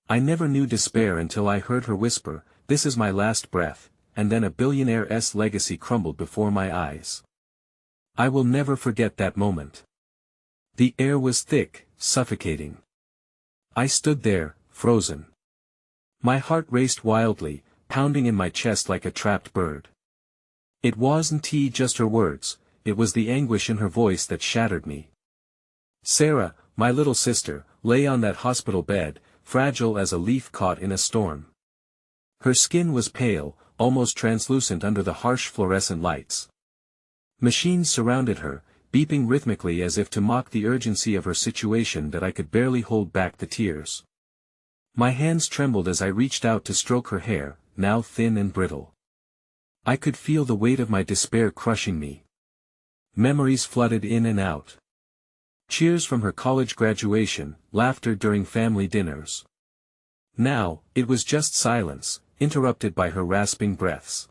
I never knew despair until I heard her whisper, "This is my last breath," and then a billionaire's legacy crumbled before my eyes. I will never forget that moment. The air was thick, suffocating. I stood there, frozen. My heart raced wildly, pounding in my chest like a trapped bird. It wasn't just her words, it was the anguish in her voice that shattered me. Sarah, my little sister, lay on that hospital bed, fragile as a leaf caught in a storm. Her skin was pale, almost translucent under the harsh fluorescent lights. Machines surrounded her, beeping rhythmically as if to mock the urgency of her situation that I could barely hold back the tears. My hands trembled as I reached out to stroke her hair, now thin and brittle. I could feel the weight of my despair crushing me. Memories flooded in and out. Cheers from her college graduation, laughter during family dinners. Now, it was just silence, interrupted by her rasping breaths.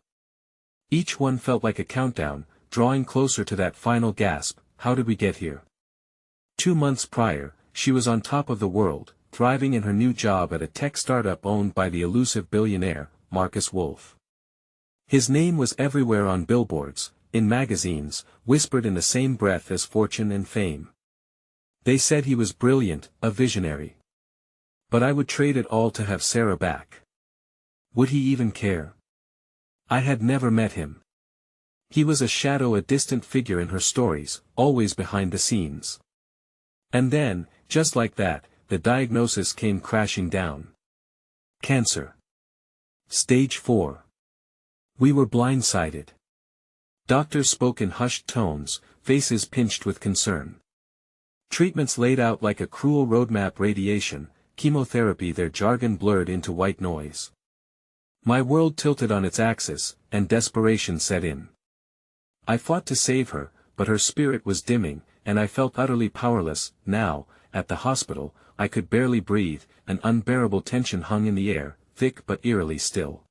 Each one felt like a countdown, drawing closer to that final gasp. How did we get here? 2 months prior, she was on top of the world, thriving in her new job at a tech startup owned by the elusive billionaire, Marcus Wolf. His name was everywhere on billboards, in magazines, whispered in the same breath as fortune and fame. They said he was brilliant, a visionary. But I would trade it all to have Sarah back. Would he even care? I had never met him. He was a shadow, a distant figure in her stories, always behind the scenes. And then, just like that, the diagnosis came crashing down. Cancer. Stage 4. We were blindsided. Doctors spoke in hushed tones, faces pinched with concern. Treatments laid out like a cruel roadmap: radiation, chemotherapy, their jargon blurred into white noise. My world tilted on its axis, and desperation set in. I fought to save her, but her spirit was dimming, and I felt utterly powerless. Now, at the hospital, I could barely breathe, an unbearable tension hung in the air, thick but eerily still.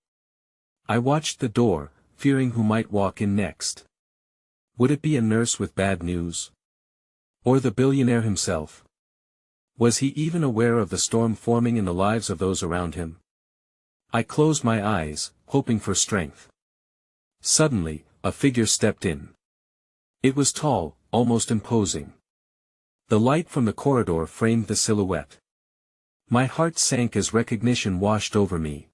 I watched the door, fearing who might walk in next. Would it be a nurse with bad news? Or the billionaire himself? Was he even aware of the storm forming in the lives of those around him? I closed my eyes, hoping for strength. Suddenly, a figure stepped in. It was tall, almost imposing. The light from the corridor framed the silhouette. My heart sank as recognition washed over me.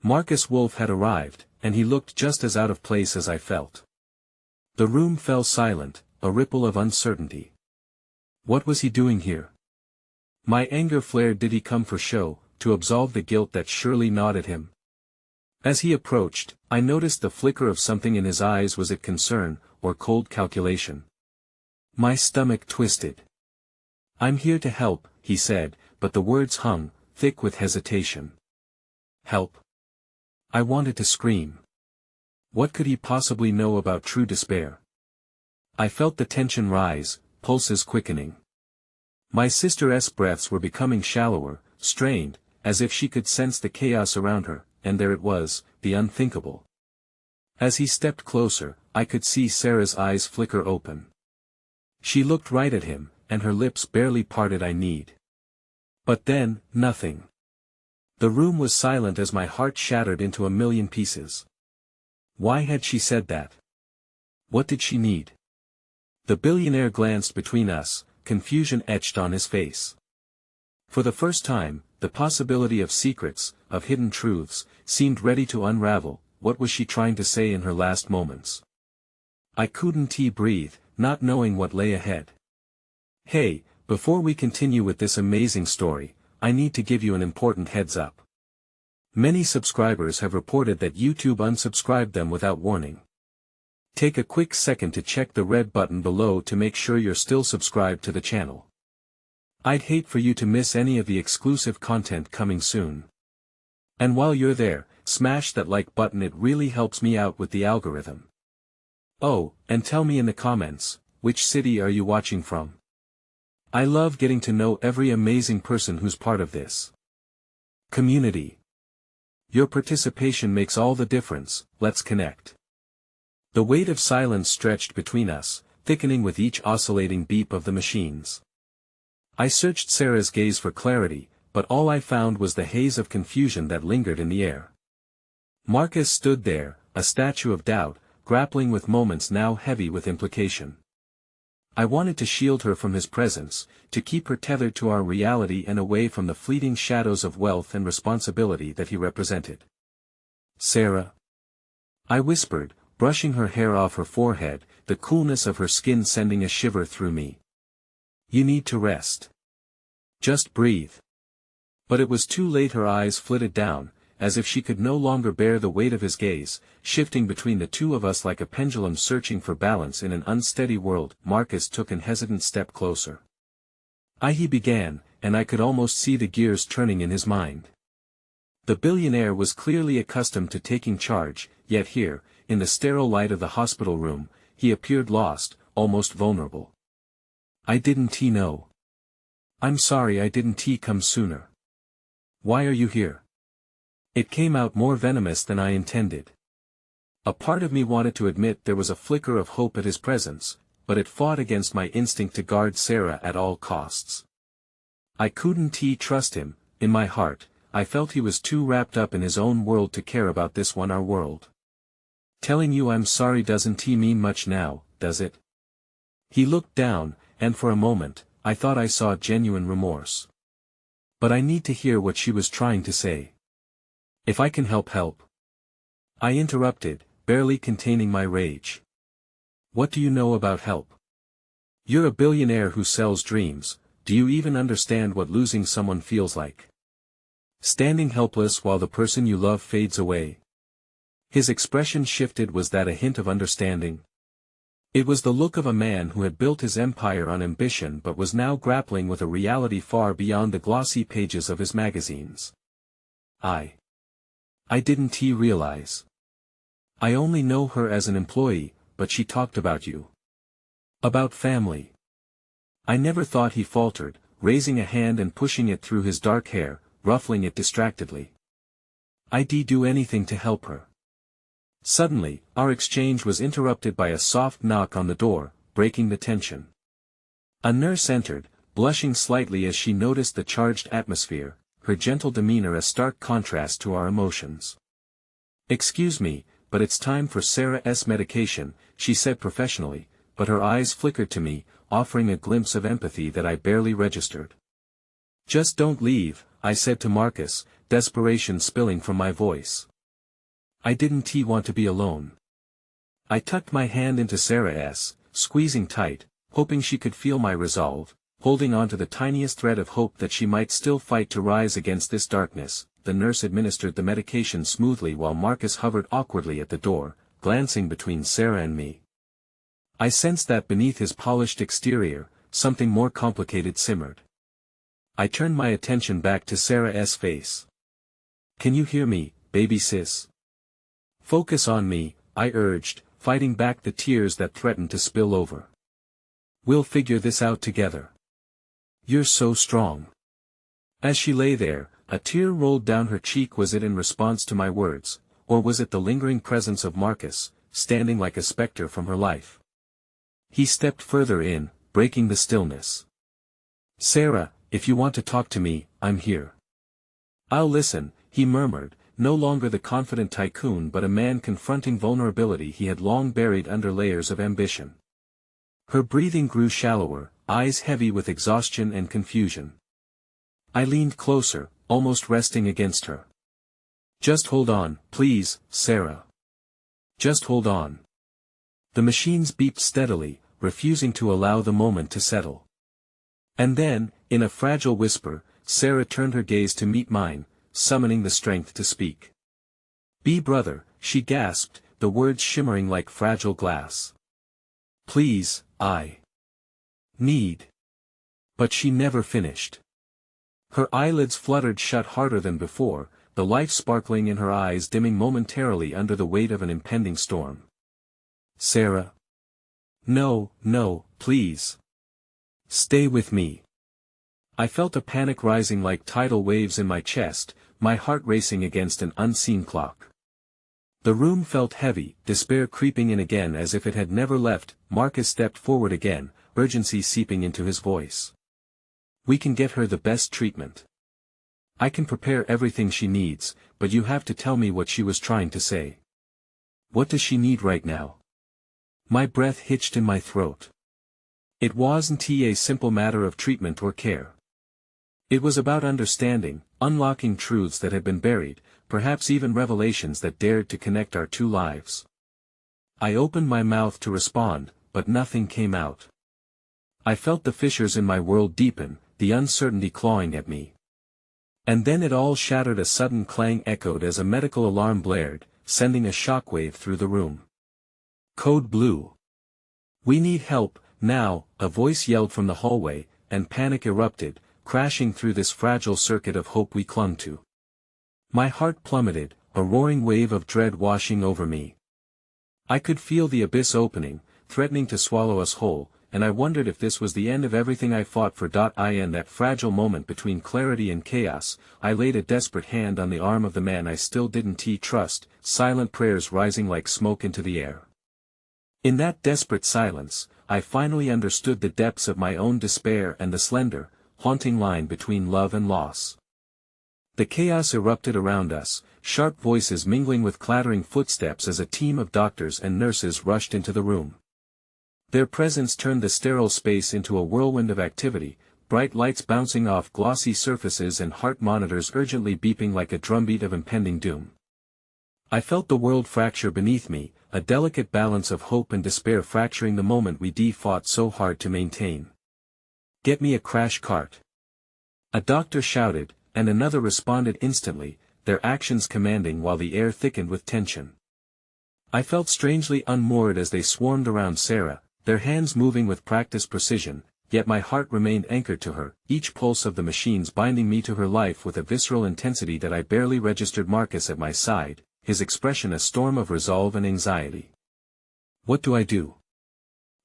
Marcus Wolf had arrived, and he looked just as out of place as I felt. The room fell silent, a ripple of uncertainty. What was he doing here? My anger flared. Did he come for show, to absolve the guilt that surely gnawed at him? As he approached, I noticed the flicker of something in his eyes. Was it concern, or cold calculation? My stomach twisted. "I'm here to help," he said, but the words hung, thick with hesitation. Help? I wanted to scream. What could he possibly know about true despair? I felt the tension rise, pulses quickening. My sister's breaths were becoming shallower, strained, as if she could sense the chaos around her, and there it was, the unthinkable. As he stepped closer, I could see Sarah's eyes flicker open. She looked right at him, and her lips barely parted. "I need." But then, nothing. The room was silent as my heart shattered into a million pieces. Why had she said that? What did she need? The billionaire glanced between us, confusion etched on his face. For the first time, the possibility of secrets, of hidden truths, seemed ready to unravel. What was she trying to say in her last moments? I couldn't breathe, not knowing what lay ahead. Hey, before we continue with this amazing story, I need to give you an important heads up. Many subscribers have reported that YouTube unsubscribed them without warning. Take a quick second to check the red button below to make sure you're still subscribed to the channel. I'd hate for you to miss any of the exclusive content coming soon. And while you're there, smash that like button, it really helps me out with the algorithm. Oh, and tell me in the comments, which city are you watching from? I love getting to know every amazing person who's part of this community. Your participation makes all the difference. Let's connect. The weight of silence stretched between us, thickening with each oscillating beep of the machines. I searched Sarah's gaze for clarity, but all I found was the haze of confusion that lingered in the air. Marcus stood there, a statue of doubt, grappling with moments now heavy with implication. I wanted to shield her from his presence, to keep her tethered to our reality and away from the fleeting shadows of wealth and responsibility that he represented. "Sarah," I whispered, brushing her hair off her forehead, the coolness of her skin sending a shiver through me. "You need to rest. Just breathe." But it was too late. Her eyes flitted down, as if she could no longer bear the weight of his gaze, shifting between the two of us like a pendulum searching for balance in an unsteady world. Marcus took an hesitant step closer. He began, and I could almost see the gears turning in his mind. The billionaire was clearly accustomed to taking charge, yet here, in the sterile light of the hospital room, he appeared lost, almost vulnerable. "I didn't know. I'm sorry I didn't come sooner. Why are you here?" It came out more venomous than I intended. A part of me wanted to admit there was a flicker of hope at his presence, but it fought against my instinct to guard Sarah at all costs. I couldn't trust him. In my heart, I felt he was too wrapped up in his own world to care about this one, our world. "Telling you I'm sorry doesn't mean much now, does it?" He looked down, and for a moment, I thought I saw genuine remorse. But I need to hear what she was trying to say. "If I can help." I interrupted, barely containing my rage. "What do you know about help? You're a billionaire who sells dreams. Do you even understand what losing someone feels like? Standing helpless while the person you love fades away?" His expression shifted. Was that a hint of understanding? It was the look of a man who had built his empire on ambition but was now grappling with a reality far beyond the glossy pages of his magazines. I didn't realize. I only know her as an employee, but she talked about you. About family. I never thought. He faltered, raising a hand and pushing it through his dark hair, ruffling it distractedly. I'd do anything to help her. Suddenly, our exchange was interrupted by a soft knock on the door, breaking the tension. A nurse entered, blushing slightly as she noticed the charged atmosphere, her gentle demeanor a stark contrast to our emotions. "Excuse me, but it's time for Sarah's medication," she said professionally, but her eyes flickered to me, offering a glimpse of empathy that I barely registered. "Just don't leave," I said to Marcus, desperation spilling from my voice. I didn't want to be alone. I tucked my hand into Sarah's, squeezing tight, hoping she could feel my resolve, holding on to the tiniest thread of hope that she might still fight to rise against this darkness. The nurse administered the medication smoothly while Marcus hovered awkwardly at the door, glancing between Sarah and me. I sensed that beneath his polished exterior, something more complicated simmered. I turned my attention back to Sarah's face. "Can you hear me, baby sis?" "Focus on me," I urged, fighting back the tears that threatened to spill over. "We'll figure this out together. You're so strong." As she lay there, a tear rolled down her cheek. Was it in response to my words, or was it the lingering presence of Marcus, standing like a specter from her life? He stepped further in, breaking the stillness. "Sarah, if you want to talk to me, I'm here." "I'll listen," he murmured, no longer the confident tycoon but a man confronting vulnerability he had long buried under layers of ambition. Her breathing grew shallower, eyes heavy with exhaustion and confusion. I leaned closer, almost resting against her. "Just hold on, please, Sarah. Just hold on." The machines beeped steadily, refusing to allow the moment to settle. And then, in a fragile whisper, Sarah turned her gaze to meet mine, summoning the strength to speak. "Be brother," she gasped, the words shimmering like fragile glass. "Please, I need." But she never finished. Her eyelids fluttered shut harder than before, the life sparkling in her eyes dimming momentarily under the weight of an impending storm. "Sarah. No, please. Stay with me." I felt a panic rising like tidal waves in my chest, my heart racing against an unseen clock. The room felt heavy, despair creeping in again as if it had never left. Marcus stepped forward again, urgency seeping into his voice. "We can get her the best treatment. I can prepare everything she needs, but you have to tell me what she was trying to say. What does she need right now? My breath hitched in my throat. It wasn't a simple matter of treatment or care. It was about understanding, unlocking truths that had been buried, perhaps even revelations that dared to connect our two lives. I opened my mouth to respond, but nothing came out. I felt the fissures in my world deepen, the uncertainty clawing at me. And then it all shattered. A sudden clang echoed as a medical alarm blared, sending a shockwave through the room. Code Blue. We need help, now, a voice yelled from the hallway, and panic erupted, crashing through this fragile circuit of hope we clung to. My heart plummeted, a roaring wave of dread washing over me. I could feel the abyss opening, threatening to swallow us whole, and I wondered if this was the end of everything I fought for. In that fragile moment between clarity and chaos, I laid a desperate hand on the arm of the man I still didn't trust, silent prayers rising like smoke into the air. In that desperate silence, I finally understood the depths of my own despair and the slender, haunting line between love and loss. The chaos erupted around us, sharp voices mingling with clattering footsteps as a team of doctors and nurses rushed into the room. Their presence turned the sterile space into a whirlwind of activity, bright lights bouncing off glossy surfaces and heart monitors urgently beeping like a drumbeat of impending doom. I felt the world fracture beneath me, a delicate balance of hope and despair fracturing the moment we fought so hard to maintain. "Get me a crash cart," a doctor shouted, and another responded instantly, their actions commanding while the air thickened with tension. I felt strangely unmoored as they swarmed around Sarah, their hands moving with practiced precision, yet my heart remained anchored to her, each pulse of the machines binding me to her life with a visceral intensity that I barely registered. Marcus at my side, his expression a storm of resolve and anxiety. "What do I do?"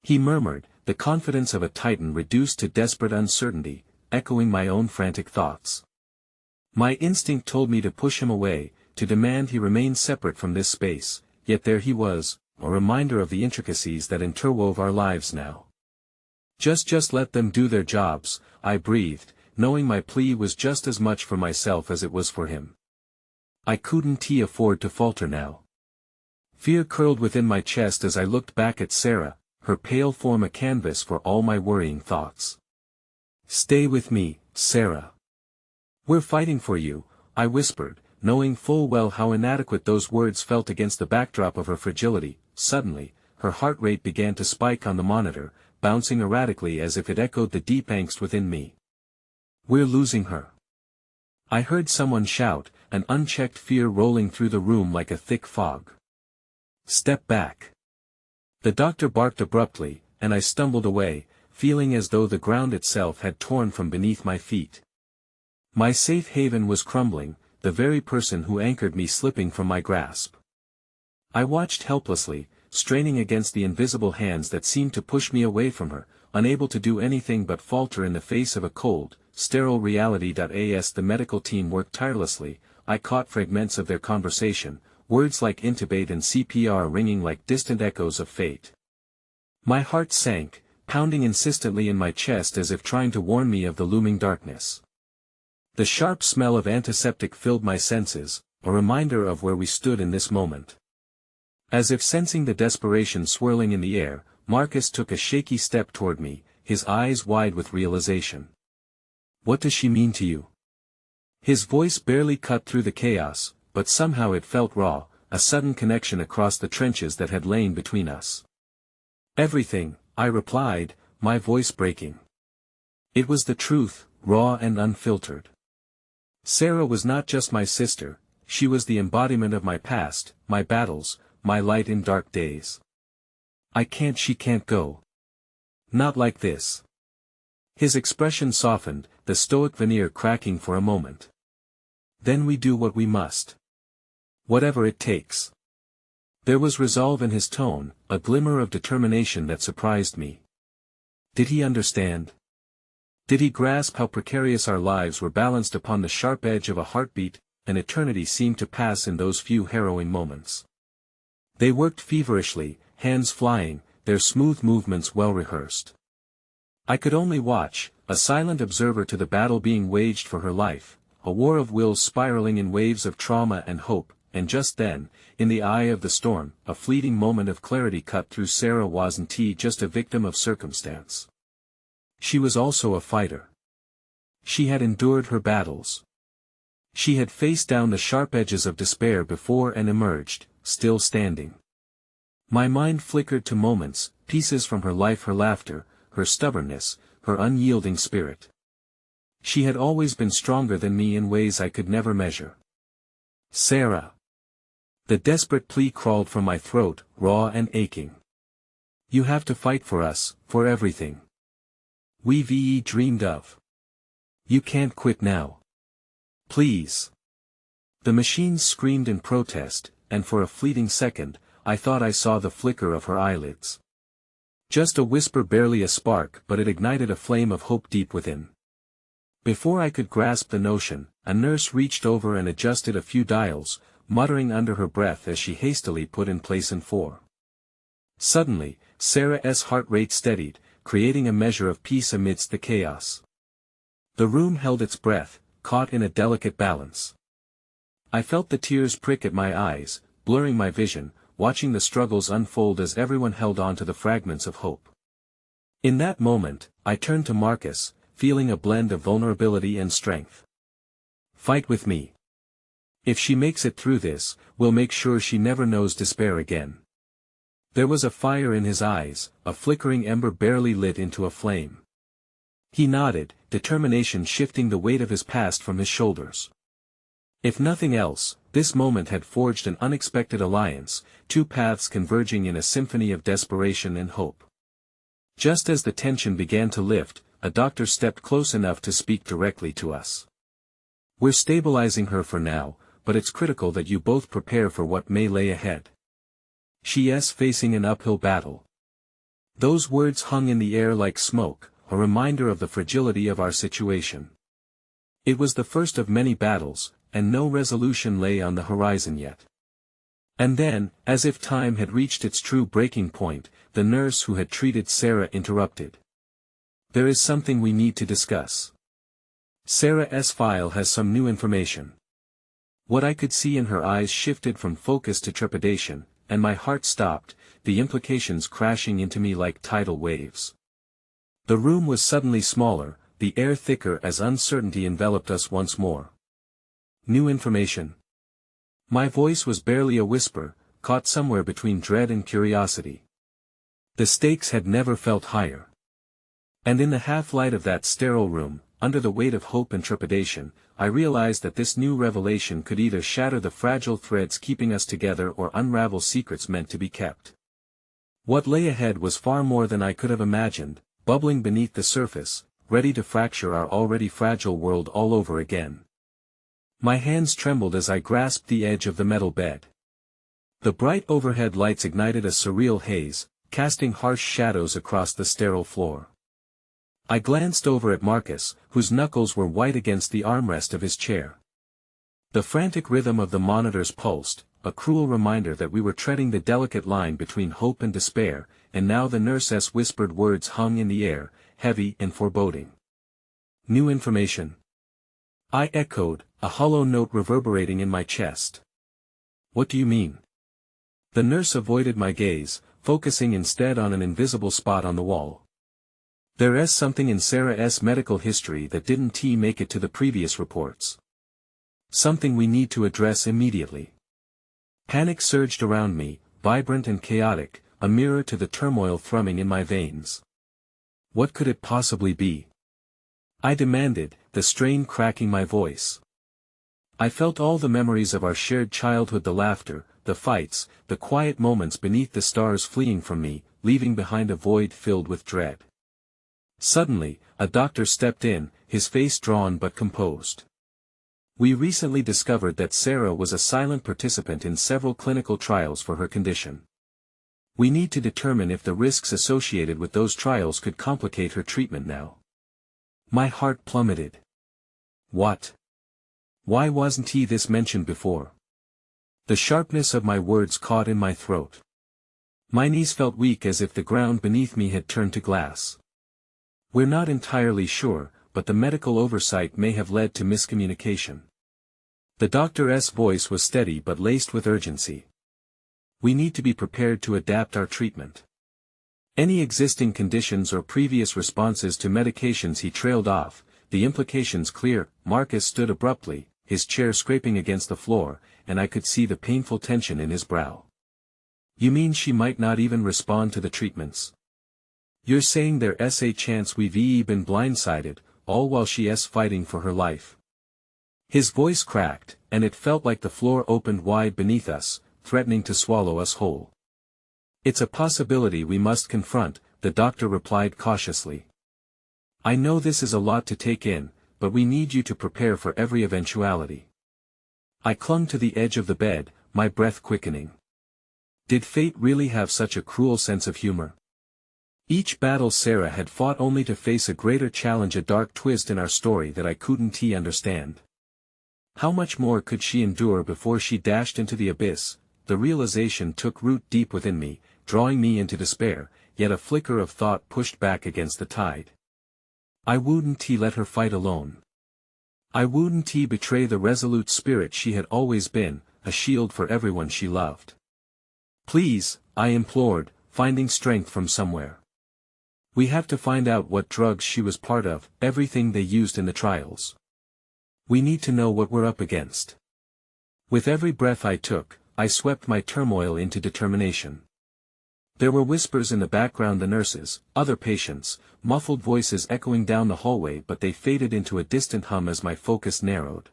he murmured, the confidence of a titan reduced to desperate uncertainty, echoing my own frantic thoughts. My instinct told me to push him away, to demand he remain separate from this space, yet there he was, a reminder of the intricacies that interwove our lives now. Just let them do their jobs," I breathed, knowing my plea was just as much for myself as it was for him. I couldn't afford to falter now. Fear curled within my chest as I looked back at Sarah, her pale form a canvas for all my worrying thoughts. "Stay with me, Sarah. We're fighting for you," I whispered, knowing full well how inadequate those words felt against the backdrop of her fragility. Suddenly, her heart rate began to spike on the monitor, bouncing erratically as if it echoed the deep angst within me. "We're losing her," I heard someone shout, an unchecked fear rolling through the room like a thick fog. "Step back." The doctor barked abruptly, and I stumbled away, feeling as though the ground itself had torn from beneath my feet. My safe haven was crumbling, the very person who anchored me slipping from my grasp. I watched helplessly, straining against the invisible hands that seemed to push me away from her, unable to do anything but falter in the face of a cold, sterile reality. As the medical team worked tirelessly, I caught fragments of their conversation, words like intubate and CPR ringing like distant echoes of fate. My heart sank, pounding insistently in my chest as if trying to warn me of the looming darkness. The sharp smell of antiseptic filled my senses, a reminder of where we stood in this moment. As if sensing the desperation swirling in the air, Marcus took a shaky step toward me, his eyes wide with realization. "What does she mean to you?" His voice barely cut through the chaos, but somehow it felt raw, a sudden connection across the trenches that had lain between us. "Everything," I replied, my voice breaking. It was the truth, raw and unfiltered. Sarah was not just my sister, she was the embodiment of my past, my battles, my light in dark days. She can't go. Not like this." His expression softened, the stoic veneer cracking for a moment. "Then we do what we must. Whatever it takes." There was resolve in his tone, a glimmer of determination that surprised me. Did he understand? Did he grasp how precarious our lives were balanced upon the sharp edge of a heartbeat? An eternity seemed to pass in those few harrowing moments. They worked feverishly, hands flying, their smooth movements well rehearsed. I could only watch, a silent observer to the battle being waged for her life, a war of wills spiraling in waves of trauma and hope, and just then, in the eye of the storm, a fleeting moment of clarity cut through. Sarah wasn't just a victim of circumstance. She was also a fighter. She had endured her battles. She had faced down the sharp edges of despair before and emerged, still standing. My mind flickered to moments, pieces from her life, her laughter, her stubbornness, her unyielding spirit. She had always been stronger than me in ways I could never measure. Sarah. The desperate plea crawled from my throat, raw and aching. You have to fight for us, for everything we've dreamed of. You can't quit now. Please. The machines screamed in protest, and for a fleeting second, I thought I saw the flicker of her eyelids. Just a whisper, barely a spark, but it ignited a flame of hope deep within. Before I could grasp the notion, a nurse reached over and adjusted a few dials, muttering under her breath as she hastily put in place in 4. Suddenly, Sarah's heart rate steadied, creating a measure of peace amidst the chaos. The room held its breath, caught in a delicate balance. I felt the tears prick at my eyes, blurring my vision, watching the struggles unfold as everyone held on to the fragments of hope. In that moment, I turned to Marcus, feeling a blend of vulnerability and strength. Fight with me. If she makes it through this, we'll make sure she never knows despair again. There was a fire in his eyes, a flickering ember barely lit into a flame. He nodded, determination shifting the weight of his past from his shoulders. If nothing else, this moment had forged an unexpected alliance, two paths converging in a symphony of desperation and hope. Just as the tension began to lift, a doctor stepped close enough to speak directly to us. We're stabilizing her for now, but it's critical that you both prepare for what may lay ahead. She's facing an uphill battle. Those words hung in the air like smoke, a reminder of the fragility of our situation. It was the first of many battles, and no resolution lay on the horizon yet. And then, as if time had reached its true breaking point, the nurse who had treated Sarah interrupted. There is something we need to discuss. Sarah's file has some new information. What I could see in her eyes shifted from focus to trepidation, and my heart stopped, the implications crashing into me like tidal waves. The room was suddenly smaller, the air thicker as uncertainty enveloped us once more. New information. My voice was barely a whisper, caught somewhere between dread and curiosity. The stakes had never felt higher. And in the half-light of that sterile room, under the weight of hope and trepidation, I realized that this new revelation could either shatter the fragile threads keeping us together or unravel secrets meant to be kept. What lay ahead was far more than I could have imagined, bubbling beneath the surface, ready to fracture our already fragile world all over again. My hands trembled as I grasped the edge of the metal bed. The bright overhead lights ignited a surreal haze, casting harsh shadows across the sterile floor. I glanced over at Marcus, whose knuckles were white against the armrest of his chair. The frantic rhythm of the monitors pulsed, a cruel reminder that we were treading the delicate line between hope and despair, and now the nurse's whispered words hung in the air, heavy and foreboding. New information. I echoed, a hollow note reverberating in my chest. What do you mean? The nurse avoided my gaze, focusing instead on an invisible spot on the wall. There's something in Sarah's medical history that didn't make it to the previous reports. Something we need to address immediately. Panic surged around me, vibrant and chaotic, a mirror to the turmoil thrumming in my veins. What could it possibly be? I demanded, the strain cracking my voice. I felt all the memories of our shared childhood, the laughter, the fights, the quiet moments beneath the stars fleeing from me, leaving behind a void filled with dread. Suddenly, a doctor stepped in, his face drawn but composed. We recently discovered that Sarah was a silent participant in several clinical trials for her condition. We need to determine if the risks associated with those trials could complicate her treatment now. My heart plummeted. What? Why wasn't this mentioned before? The sharpness of my words caught in my throat. My knees felt weak as if the ground beneath me had turned to glass. We're not entirely sure, but the medical oversight may have led to miscommunication. The doctor's voice was steady but laced with urgency. We need to be prepared to adapt our treatment. Any existing conditions or previous responses to medications. He trailed off, the implications clear. Marcus stood abruptly, his chair scraping against the floor, and I could see the painful tension in his brow. You mean she might not even respond to the treatments? You're saying there's a chance we've been blindsided, all while she's fighting for her life? His voice cracked, and it felt like the floor opened wide beneath us, threatening to swallow us whole. It's a possibility we must confront, the doctor replied cautiously. I know this is a lot to take in, but we need you to prepare for every eventuality. I clung to the edge of the bed, my breath quickening. Did fate really have such a cruel sense of humor? Each battle Sarah had fought only to face a greater challenge, a dark twist in our story that I couldn't understand. How much more could she endure before she dashed into the abyss? The realization took root deep within me, drawing me into despair, yet a flicker of thought pushed back against the tide. I wouldn't let her fight alone. I wouldn't betray the resolute spirit she had always been, a shield for everyone she loved. Please, I implored, finding strength from somewhere. We have to find out what drugs she was part of, everything they used in the trials. We need to know what we're up against. With every breath I took, I swept my turmoil into determination. There were whispers in the background, the nurses, other patients, muffled voices echoing down the hallway, but they faded into a distant hum as my focus narrowed.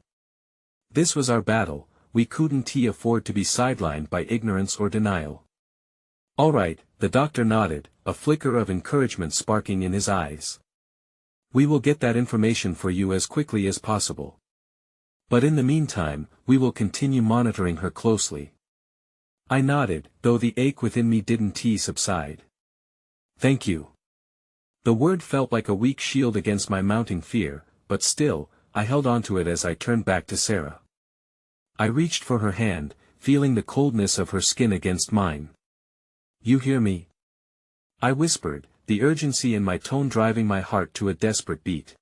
This was our battle, we couldn't afford to be sidelined by ignorance or denial. All right, the doctor nodded, a flicker of encouragement sparking in his eyes. We will get that information for you as quickly as possible. But in the meantime, we will continue monitoring her closely. I nodded, though the ache within me didn't subside. Thank you. The word felt like a weak shield against my mounting fear, but still, I held onto it as I turned back to Sarah. I reached for her hand, feeling the coldness of her skin against mine. You hear me? I whispered, the urgency in my tone driving my heart to a desperate beat.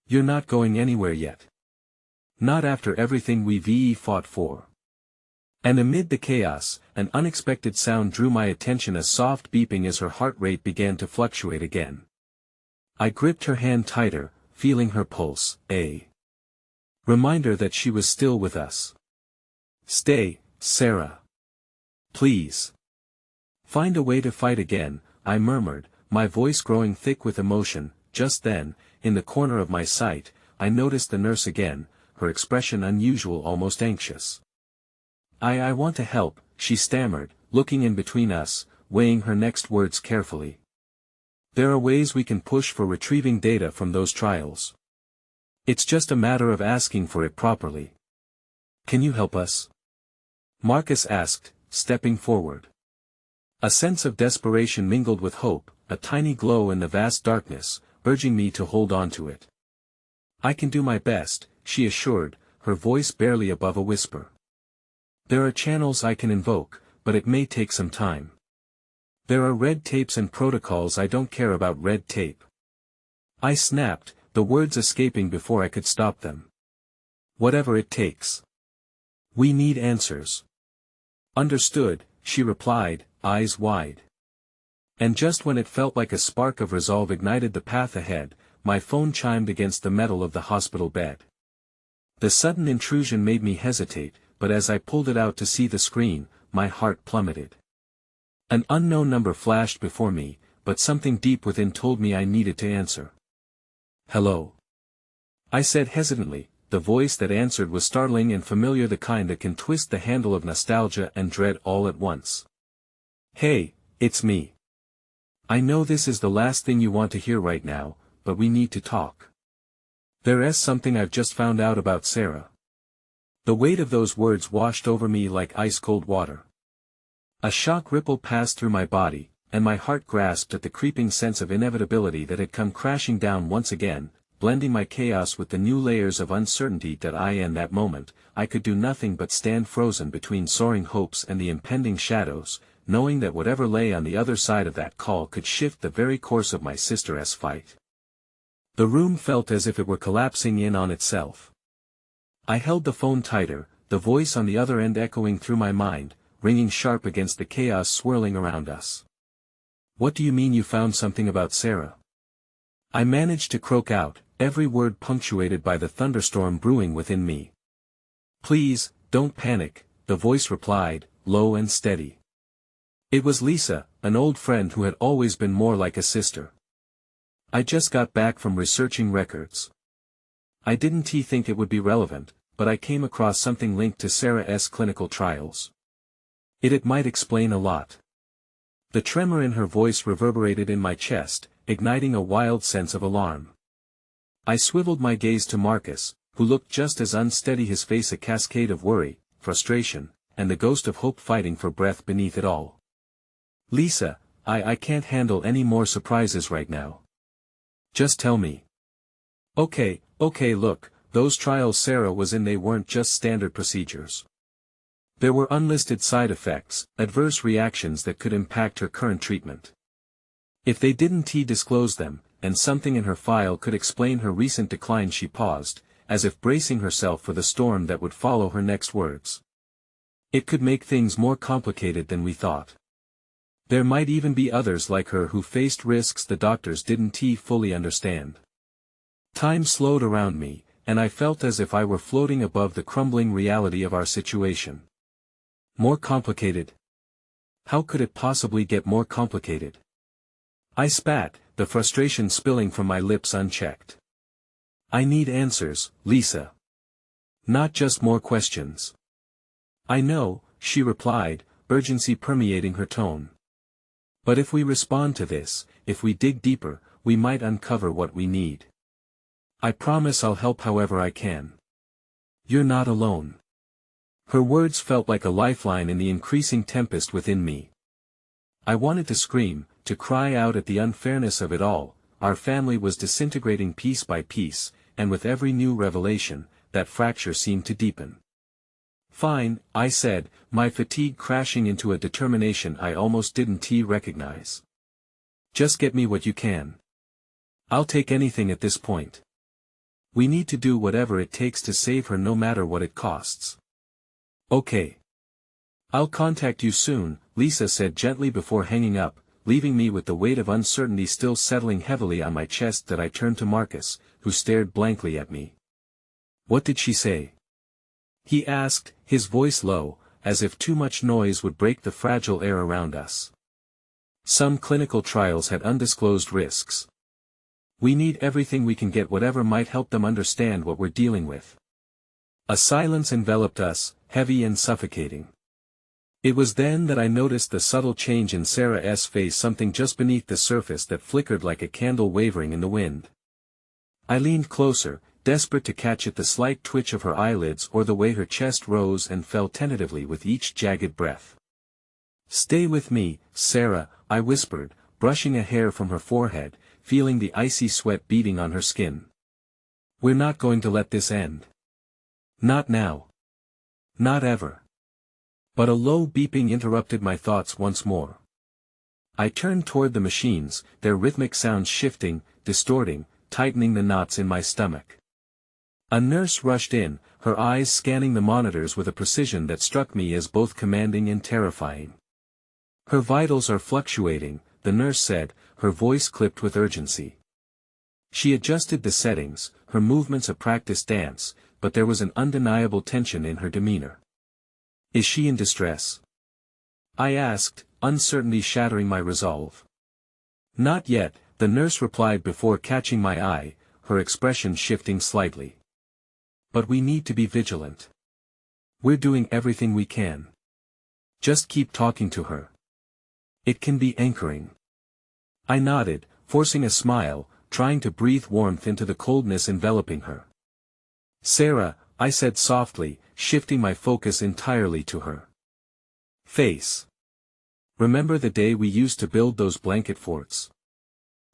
You're not going anywhere yet. Not after everything we've fought for. And amid the chaos, an unexpected sound drew my attention, a soft beeping as her heart rate began to fluctuate again. I gripped her hand tighter, feeling her pulse, a reminder that she was still with us. Stay, Sarah. Please. Find a way to fight again, I murmured, my voice growing thick with emotion. Just then, in the corner of my sight, I noticed the nurse again, her expression unusual, almost anxious. I want to help, she stammered, looking in between us, weighing her next words carefully. There are ways we can push for retrieving data from those trials. It's just a matter of asking for it properly. Can you help us? Marcus asked, stepping forward. A sense of desperation mingled with hope, a tiny glow in the vast darkness, urging me to hold on to it. I can do my best, she assured, her voice barely above a whisper. There are channels I can invoke, but it may take some time. There are red tapes and protocols. I don't care about red tape. I snapped, the words escaping before I could stop them. Whatever it takes. We need answers. Understood, she replied, eyes wide. And just when it felt like a spark of resolve ignited the path ahead, my phone chimed against the metal of the hospital bed. The sudden intrusion made me hesitate, but as I pulled it out to see the screen, my heart plummeted. An unknown number flashed before me, but something deep within told me I needed to answer. Hello. I said hesitantly. The voice that answered was startling and familiar, the kind that can twist the handle of nostalgia and dread all at once. Hey, it's me. I know this is the last thing you want to hear right now, but we need to talk. There's something I've just found out about Sarah. The weight of those words washed over me like ice-cold water. A shock ripple passed through my body, and my heart grasped at the creeping sense of inevitability that had come crashing down once again, blending my chaos with the new layers of uncertainty that in that moment, I could do nothing but stand frozen between soaring hopes and the impending shadows, knowing that whatever lay on the other side of that call could shift the very course of my sister's fight. The room felt as if it were collapsing in on itself. I held the phone tighter, the voice on the other end echoing through my mind, ringing sharp against the chaos swirling around us. "What do you mean you found something about Sarah?" I managed to croak out, every word punctuated by the thunderstorm brewing within me. "Please, don't panic," the voice replied, low and steady. It was Lisa, an old friend who had always been more like a sister. "I just got back from researching records. I didn't think it would be relevant, but I came across something linked to Sarah's clinical trials. It might explain a lot." The tremor in her voice reverberated in my chest, igniting a wild sense of alarm. I swiveled my gaze to Marcus, who looked just as unsteady, his face a cascade of worry, frustration, and the ghost of hope fighting for breath beneath it all. "Lisa, I can't handle any more surprises right now. Just tell me." Okay, look, those trials Sarah was in, they weren't just standard procedures. There were unlisted side effects, adverse reactions that could impact her current treatment. If they didn't disclose them, and something in her file could explain her recent decline, she paused, as if bracing herself for the storm that would follow her next words. "It could make things more complicated than we thought. There might even be others like her who faced risks the doctors didn't fully understand." Time slowed around me, and I felt as if I were floating above the crumbling reality of our situation. More complicated? How could it possibly get more complicated? I spat, the frustration spilling from my lips unchecked. "I need answers, Lisa. Not just more questions." "I know," she replied, urgency permeating her tone. "But if we respond to this, if we dig deeper, we might uncover what we need. I promise I'll help however I can. You're not alone." Her words felt like a lifeline in the increasing tempest within me. I wanted to scream, to cry out at the unfairness of it all. Our family was disintegrating piece by piece, and with every new revelation, that fracture seemed to deepen. "Fine," I said, my fatigue crashing into a determination I almost didn't recognize. "Just get me what you can. I'll take anything at this point. We need to do whatever it takes to save her, no matter what it costs." "Okay. I'll contact you soon," Lisa said gently before hanging up, leaving me with the weight of uncertainty still settling heavily on my chest. That I turned to Marcus, who stared blankly at me. "What did she say?" he asked, his voice low, as if too much noise would break the fragile air around us. "Some clinical trials had undisclosed risks. We need everything we can get, whatever might help them understand what we're dealing with." A silence enveloped us, heavy and suffocating. It was then that I noticed the subtle change in Sarah's face, something just beneath the surface that flickered like a candle wavering in the wind. I leaned closer, desperate to catch at the slight twitch of her eyelids or the way her chest rose and fell tentatively with each jagged breath. "Stay with me, Sarah," I whispered, brushing a hair from her forehead, feeling the icy sweat beading on her skin. "We're not going to let this end. Not now. Not ever." But a low beeping interrupted my thoughts once more. I turned toward the machines, their rhythmic sounds shifting, distorting, tightening the knots in my stomach. A nurse rushed in, her eyes scanning the monitors with a precision that struck me as both commanding and terrifying. "Her vitals are fluctuating," the nurse said, her voice clipped with urgency. She adjusted the settings, her movements a practiced dance, but there was an undeniable tension in her demeanor. "Is she in distress?" I asked, uncertainty shattering my resolve. "Not yet," the nurse replied before catching my eye, her expression shifting slightly. "But we need to be vigilant. We're doing everything we can. Just keep talking to her. It can be anchoring." I nodded, forcing a smile, trying to breathe warmth into the coldness enveloping her. "Sarah," I said softly, shifting my focus entirely to her face. "Remember the day we used to build those blanket forts?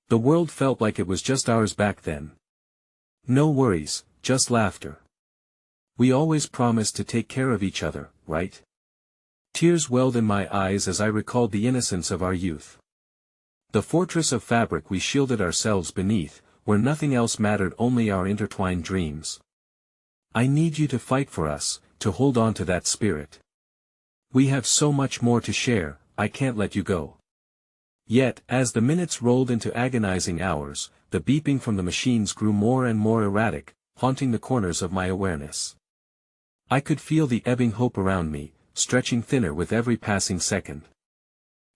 The world felt like it was just ours back then. No worries, just laughter. We always promised to take care of each other, right?" Tears welled in my eyes as I recalled the innocence of our youth. The fortress of fabric we shielded ourselves beneath, where nothing else mattered, only our intertwined dreams. I need you to fight for us, to hold on to that spirit. We have so much more to share, I can't let you go. Yet, as the minutes rolled into agonizing hours, the beeping from the machines grew more and more erratic, haunting the corners of my awareness. I could feel the ebbing hope around me, stretching thinner with every passing second.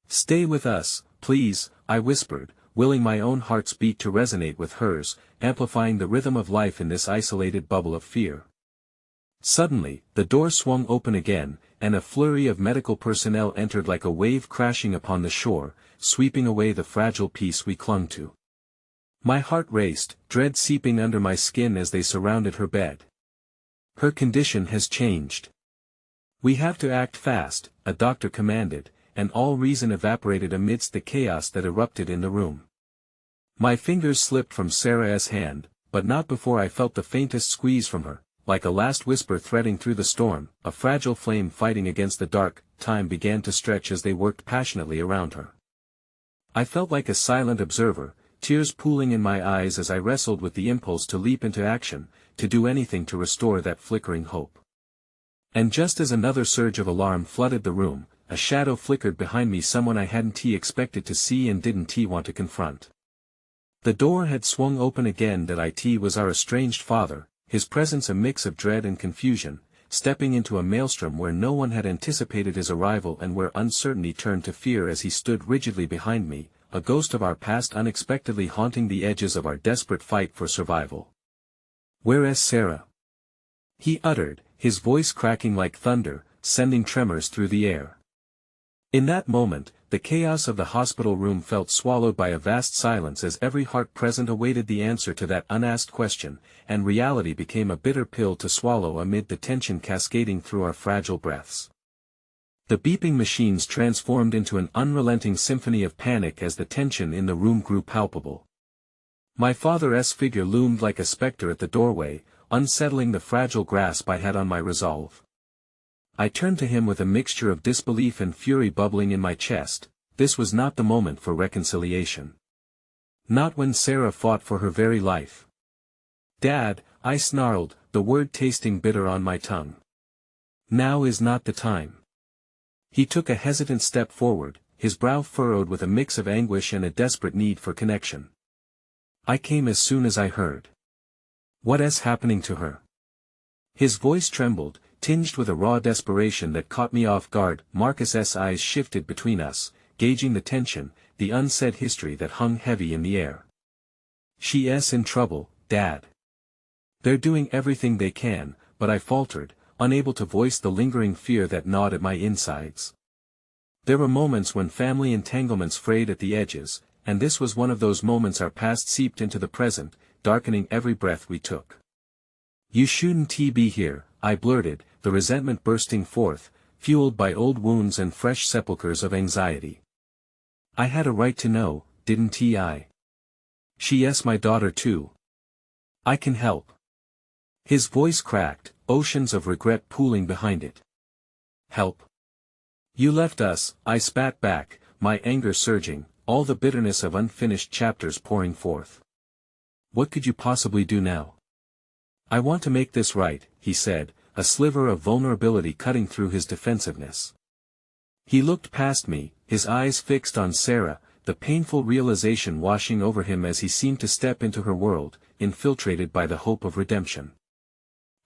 "Stay with us, please," I whispered, willing my own heart's beat to resonate with hers, amplifying the rhythm of life in this isolated bubble of fear. Suddenly, the door swung open again, and a flurry of medical personnel entered like a wave crashing upon the shore, sweeping away the fragile peace we clung to. My heart raced, dread seeping under my skin as they surrounded her bed. "Her condition has changed. We have to act fast," a doctor commanded, and all reason evaporated amidst the chaos that erupted in the room. My fingers slipped from Sarah's hand, but not before I felt the faintest squeeze from her. Like a last whisper threading through the storm, a fragile flame fighting against the dark. Time began to stretch as they worked passionately around her. I felt like a silent observer, tears pooling in my eyes as I wrestled with the impulse to leap into action, to do anything to restore that flickering hope. And just as another surge of alarm flooded the room, a shadow flickered behind me, someone I hadn't expected to see and didn't want to confront. The door had swung open again. That was our estranged father, his presence a mix of dread and confusion, stepping into a maelstrom where no one had anticipated his arrival and where uncertainty turned to fear as he stood rigidly behind me, a ghost of our past unexpectedly haunting the edges of our desperate fight for survival. "Where is Sarah?" he uttered, his voice cracking like thunder, sending tremors through the air. In that moment, the chaos of the hospital room felt swallowed by a vast silence as every heart present awaited the answer to that unasked question, and reality became a bitter pill to swallow amid the tension cascading through our fragile breaths. The beeping machines transformed into an unrelenting symphony of panic as the tension in the room grew palpable. My father's figure loomed like a specter at the doorway, unsettling the fragile grasp I had on my resolve. I turned to him with a mixture of disbelief and fury bubbling in my chest. This was not the moment for reconciliation. Not when Sarah fought for her very life. "Dad," I snarled, the word tasting bitter on my tongue. "Now is not the time." He took a hesitant step forward, his brow furrowed with a mix of anguish and a desperate need for connection. "I came as soon as I heard." "What is happening to her?" His voice trembled, tinged with a raw desperation that caught me off guard. Marcus's eyes shifted between us, gauging the tension, the unsaid history that hung heavy in the air. "She's in trouble, Dad. They're doing everything they can," but I faltered, unable to voice the lingering fear that gnawed at my insides. There were moments when family entanglements frayed at the edges, and this was one of those moments. Our past seeped into the present, darkening every breath we took. "You shouldn't be here," I blurted, the resentment bursting forth, fueled by old wounds and fresh sepulchres of anxiety. "I had a right to know, didn't I? She's my daughter too. I can help." His voice cracked, oceans of regret pooling behind it. "Help? You left us," I spat back, my anger surging, all the bitterness of unfinished chapters pouring forth. "What could you possibly do now?" "I want to make this right," he said, a sliver of vulnerability cutting through his defensiveness. He looked past me, his eyes fixed on Sarah, the painful realization washing over him as he seemed to step into her world, infiltrated by the hope of redemption.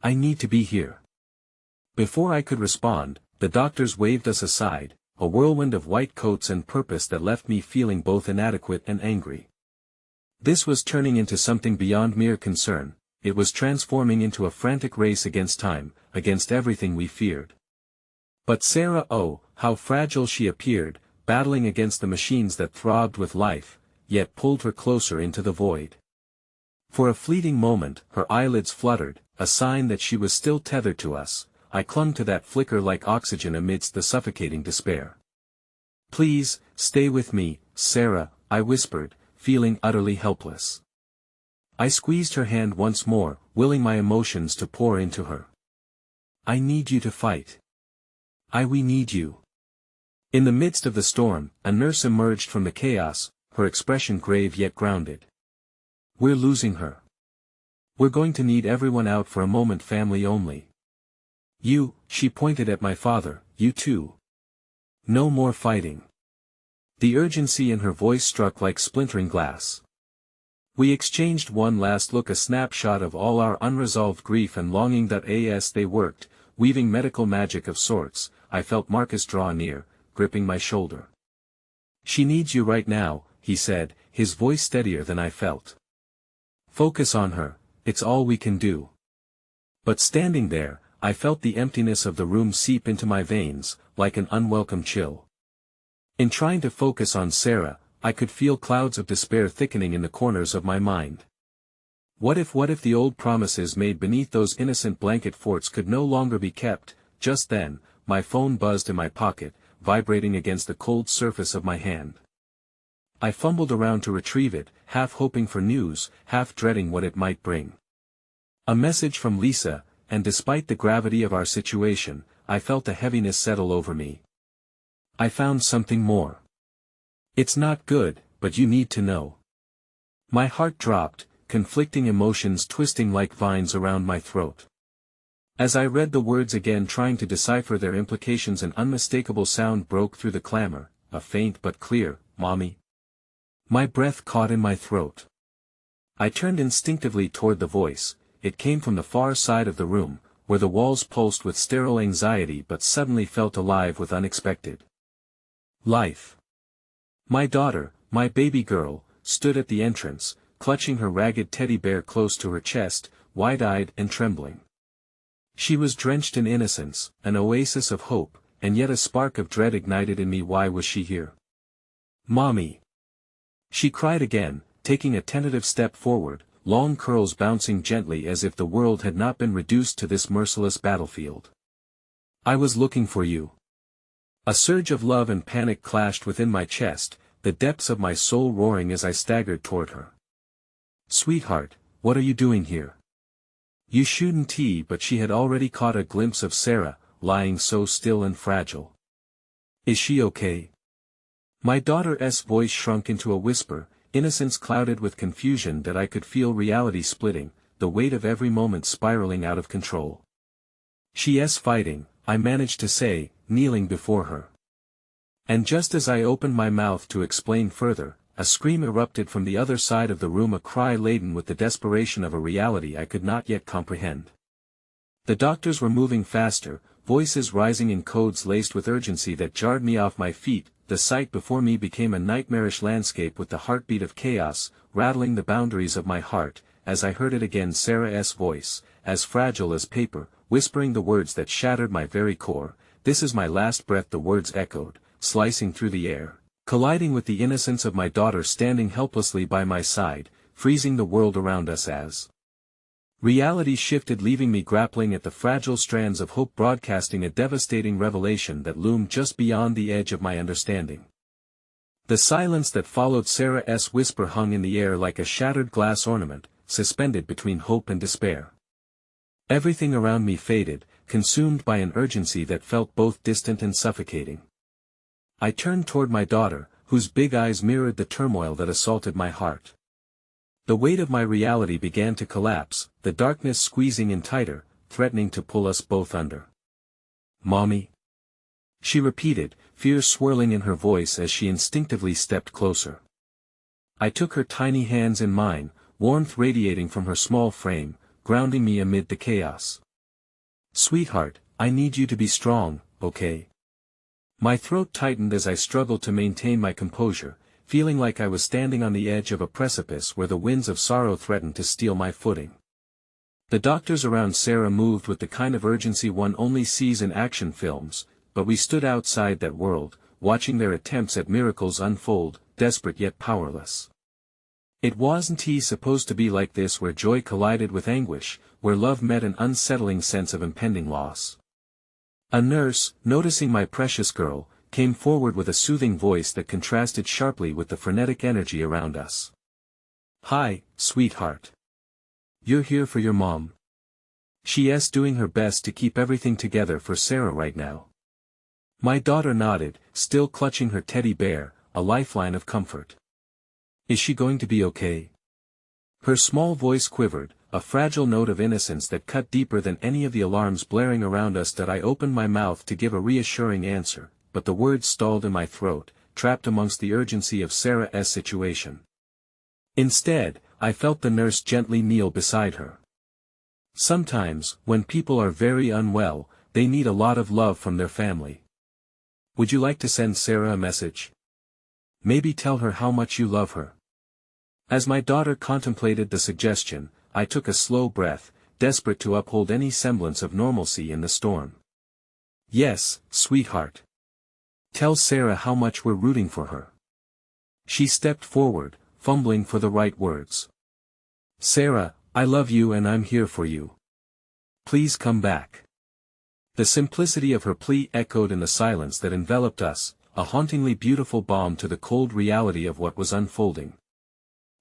"I need to be here." Before I could respond, the doctors waved us aside, a whirlwind of white coats and purpose that left me feeling both inadequate and angry. This was turning into something beyond mere concern. It was transforming into a frantic race against time, against everything we feared. But Sarah, oh, how fragile she appeared, battling against the machines that throbbed with life, yet pulled her closer into the void. For a fleeting moment, her eyelids fluttered, a sign that she was still tethered to us. I clung to that flicker like oxygen amidst the suffocating despair. "Please, stay with me, Sarah," I whispered, feeling utterly helpless. I squeezed her hand once more, willing my emotions to pour into her. "I need you to fight. We need you." In the midst of the storm, a nurse emerged from the chaos, her expression grave yet grounded. We're losing her. We're going to need everyone out for a moment, family only. You," she pointed at my father, "you too. No more fighting." The urgency in her voice struck like splintering glass. We exchanged one last look, a snapshot of all our unresolved grief and longing. As they worked, weaving medical magic of sorts, I felt Marcus draw near, gripping my shoulder. "She needs you right now," he said, his voice steadier than I felt. "Focus on her, it's all we can do." But standing there, I felt the emptiness of the room seep into my veins, like an unwelcome chill. In trying to focus on Sarah, I could feel clouds of despair thickening in the corners of my mind. What if the old promises made beneath those innocent blanket forts could no longer be kept? Just then, my phone buzzed in my pocket, vibrating against the cold surface of my hand. I fumbled around to retrieve it, half hoping for news, half dreading what it might bring. A message from Lisa, and despite the gravity of our situation, I felt a heaviness settle over me. "I found something more. It's not good, but you need to know." My heart dropped, conflicting emotions twisting like vines around my throat. As I read the words again, trying to decipher their implications, an unmistakable sound broke through the clamor, a faint but clear, "Mommy." My breath caught in my throat. I turned instinctively toward the voice. It came from the far side of the room, where the walls pulsed with sterile anxiety but suddenly felt alive with unexpected life. My daughter, my baby girl, stood at the entrance, clutching her ragged teddy bear close to her chest, wide-eyed and trembling. She was drenched in innocence, an oasis of hope, and yet a spark of dread ignited in me. Why was she here? "Mommy!" she cried again, taking a tentative step forward, long curls bouncing gently as if the world had not been reduced to this merciless battlefield. "I was looking for you." A surge of love and panic clashed within my chest, the depths of my soul roaring as I staggered toward her. "Sweetheart, what are you doing here? You shouldn't." But she had already caught a glimpse of Sarah, lying so still and fragile. "Is she okay?" My daughter's voice shrunk into a whisper, innocence clouded with confusion that I could feel reality splitting, the weight of every moment spiraling out of control. "She's fighting," I managed to say, kneeling before her. And just as I opened my mouth to explain further, a scream erupted from the other side of the room, a cry laden with the desperation of a reality I could not yet comprehend. The doctors were moving faster, voices rising in codes laced with urgency that jarred me off my feet. The sight before me became a nightmarish landscape with the heartbeat of chaos, rattling the boundaries of my heart, as I heard it again, Sarah's voice, as fragile as paper, whispering the words that shattered my very core. "This is my last breath," the words echoed, slicing through the air, colliding with the innocence of my daughter standing helplessly by my side, freezing the world around us as reality shifted, leaving me grappling at the fragile strands of hope, broadcasting a devastating revelation that loomed just beyond the edge of my understanding. The silence that followed Sarah's whisper hung in the air like a shattered glass ornament, suspended between hope and despair. Everything around me faded, consumed by an urgency that felt both distant and suffocating. I turned toward my daughter, whose big eyes mirrored the turmoil that assaulted my heart. The weight of my reality began to collapse, the darkness squeezing in tighter, threatening to pull us both under. "Mommy?" she repeated, fear swirling in her voice as she instinctively stepped closer. I took her tiny hands in mine, warmth radiating from her small frame, grounding me amid the chaos. "Sweetheart, I need you to be strong, okay?" My throat tightened as I struggled to maintain my composure, feeling like I was standing on the edge of a precipice where the winds of sorrow threatened to steal my footing. The doctors around Sarah moved with the kind of urgency one only sees in action films, but we stood outside that world, watching their attempts at miracles unfold, desperate yet powerless. It wasn't supposed to be like this, where joy collided with anguish, where love met an unsettling sense of impending loss. A nurse, noticing my precious girl, came forward with a soothing voice that contrasted sharply with the frenetic energy around us. "Hi, sweetheart. You're here for your mom. She's doing her best to keep everything together for Sarah right now." My daughter nodded, still clutching her teddy bear, a lifeline of comfort. "Is she going to be okay?" Her small voice quivered, a fragile note of innocence that cut deeper than any of the alarms blaring around us. That I opened my mouth to give a reassuring answer, but the words stalled in my throat, trapped amongst the urgency of Sarah's situation. Instead, I felt the nurse gently kneel beside her. Sometimes, when people are very unwell, they need a lot of love from their family. Would you like to send Sarah a message? Maybe tell her how much you love her. As my daughter contemplated the suggestion, I took a slow breath, desperate to uphold any semblance of normalcy in the storm. Yes, sweetheart. Tell Sarah how much we're rooting for her. She stepped forward, fumbling for the right words. Sarah, I love you and I'm here for you. Please come back. The simplicity of her plea echoed in the silence that enveloped us, a hauntingly beautiful balm to the cold reality of what was unfolding.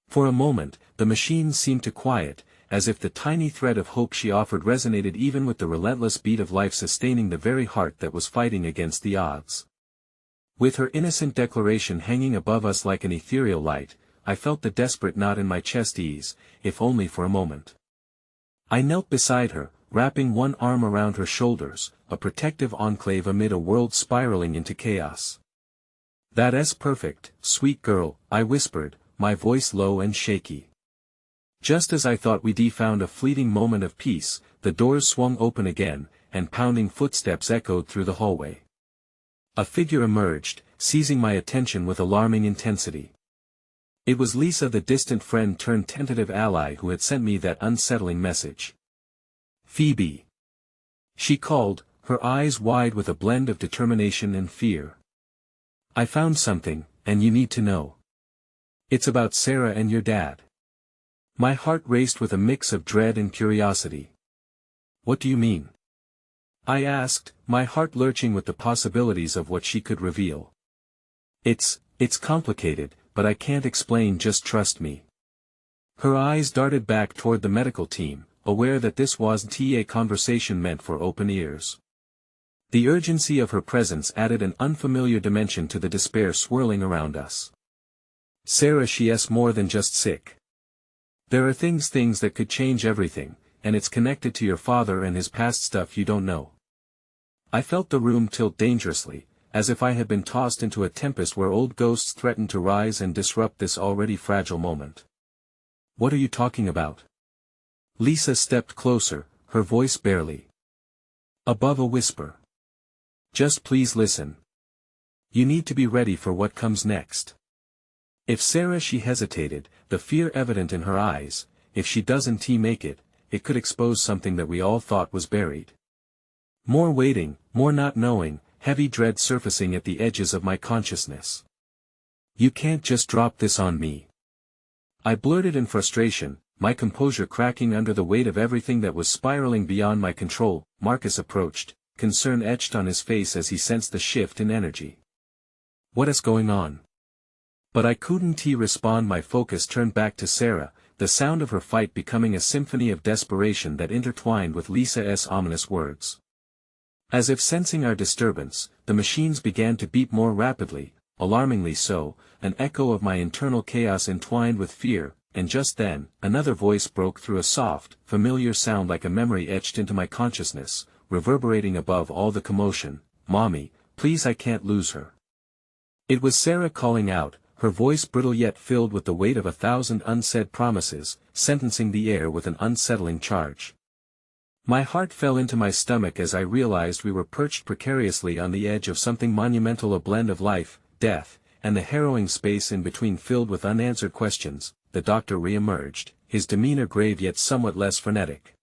For a moment, the machine seemed to quiet, as if the tiny thread of hope she offered resonated even with the relentless beat of life sustaining the very heart that was fighting against the odds. With her innocent declaration hanging above us like an ethereal light, I felt the desperate knot in my chest ease, if only for a moment. I knelt beside her, wrapping one arm around her shoulders, a protective enclave amid a world spiraling into chaos. "That's perfect, sweet girl," I whispered, my voice low and shaky. Just as I thought we'd found a fleeting moment of peace, the doors swung open again, and pounding footsteps echoed through the hallway. A figure emerged, seizing my attention with alarming intensity. It was Lisa, the distant friend turned tentative ally who had sent me that unsettling message. "Phoebe." She called, her eyes wide with a blend of determination and fear. "I found something, and you need to know. It's about Sarah and your dad." My heart raced with a mix of dread and curiosity. "What do you mean?" I asked, my heart lurching with the possibilities of what she could reveal. It's complicated, but I can't explain, just trust me." Her eyes darted back toward the medical team, aware that this wasn't a conversation meant for open ears. The urgency of her presence added an unfamiliar dimension to the despair swirling around us. "Sarah, she's more than just sick. There are things that could change everything, and it's connected to your father and his past stuff you don't know." I felt the room tilt dangerously, as if I had been tossed into a tempest where old ghosts threatened to rise and disrupt this already fragile moment. "What are you talking about?" Lisa stepped closer, her voice barely above a whisper. "Just please listen. You need to be ready for what comes next. If Sarah," she hesitated, the fear evident in her eyes, "if she doesn't make it, it could expose something that we all thought was buried." More waiting, more not knowing, heavy dread surfacing at the edges of my consciousness. "You can't just drop this on me," I blurted in frustration, my composure cracking under the weight of everything that was spiraling beyond my control. Marcus approached, concern etched on his face as he sensed the shift in energy. "What is going on?" But I couldn't respond. My focus turned back to Sarah, the sound of her fight becoming a symphony of desperation that intertwined with Lisa's ominous words. As if sensing our disturbance, the machines began to beat more rapidly, alarmingly so, an echo of my internal chaos entwined with fear, and just then, another voice broke through, a soft, familiar sound like a memory etched into my consciousness, reverberating above all the commotion. "Mommy, please, I can't lose her." It was Sarah calling out, her voice brittle yet filled with the weight of 1,000 unsaid promises, sentencing the air with an unsettling charge. My heart fell into my stomach as I realized we were perched precariously on the edge of something monumental, a blend of life, death, and the harrowing space in between filled with unanswered questions. The doctor re-emerged, his demeanor grave yet somewhat less frenetic.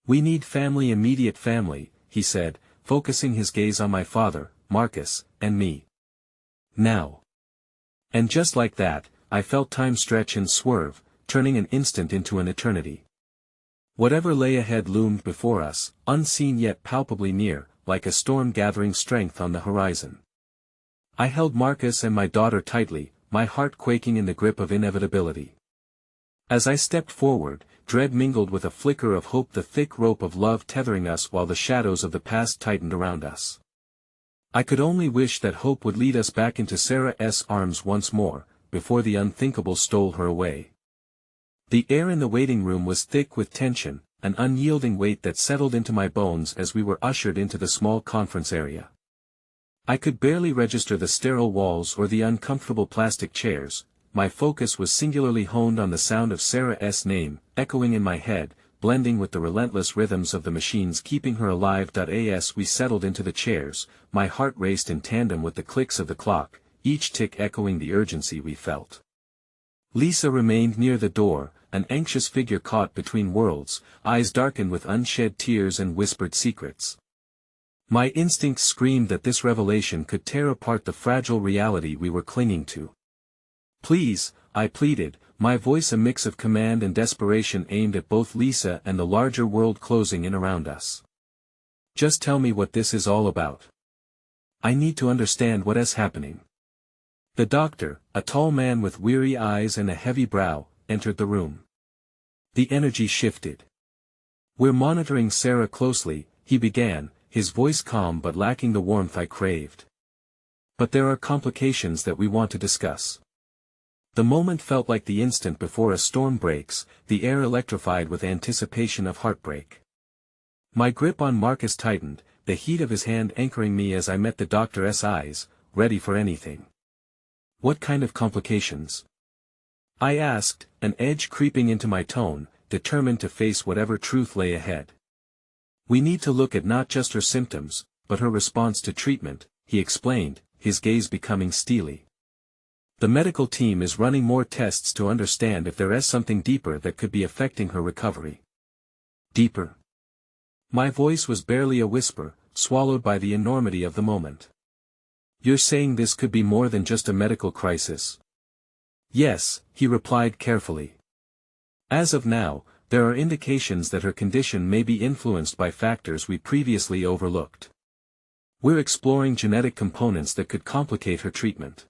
"We need family, immediate family," he said, focusing his gaze on my father, Marcus, and me. "Now." And just like that, I felt time stretch and swerve, turning an instant into an eternity. Whatever lay ahead loomed before us, unseen yet palpably near, like a storm gathering strength on the horizon. I held Marcus and my daughter tightly, my heart quaking in the grip of inevitability. As I stepped forward, dread mingled with a flicker of hope, the thick rope of love tethering us while the shadows of the past tightened around us. I could only wish that hope would lead us back into Sarah's arms once more, before the unthinkable stole her away. The air in the waiting room was thick with tension, an unyielding weight that settled into my bones as we were ushered into the small conference area. I could barely register the sterile walls or the uncomfortable plastic chairs. My focus was singularly honed on the sound of Sarah's name, echoing in my head, blending with the relentless rhythms of the machines keeping her alive. As we settled into the chairs, my heart raced in tandem with the clicks of the clock, each tick echoing the urgency we felt. Lisa remained near the door, an anxious figure caught between worlds, eyes darkened with unshed tears and whispered secrets. My instincts screamed that this revelation could tear apart the fragile reality we were clinging to. "Please," I pleaded, my voice a mix of command and desperation aimed at both Lisa and the larger world closing in around us. "Just tell me what this is all about. I need to understand what is happening." The doctor, a tall man with weary eyes and a heavy brow, entered the room. The energy shifted. "We're monitoring Sarah closely," he began, his voice calm but lacking the warmth I craved. "But there are complications that we want to discuss." The moment felt like the instant before a storm breaks, the air electrified with anticipation of heartbreak. My grip on Marcus tightened, the heat of his hand anchoring me as I met the doctor's eyes, ready for anything. "What kind of complications?" I asked, an edge creeping into my tone, determined to face whatever truth lay ahead. "We need to look at not just her symptoms, but her response to treatment," he explained, his gaze becoming steely. "The medical team is running more tests to understand if there is something deeper that could be affecting her recovery." "Deeper?" My voice was barely a whisper, swallowed by the enormity of the moment. "You're saying this could be more than just a medical crisis?" "Yes," he replied carefully. "As of now, there are indications that her condition may be influenced by factors we previously overlooked. We're exploring genetic components that could complicate her treatment."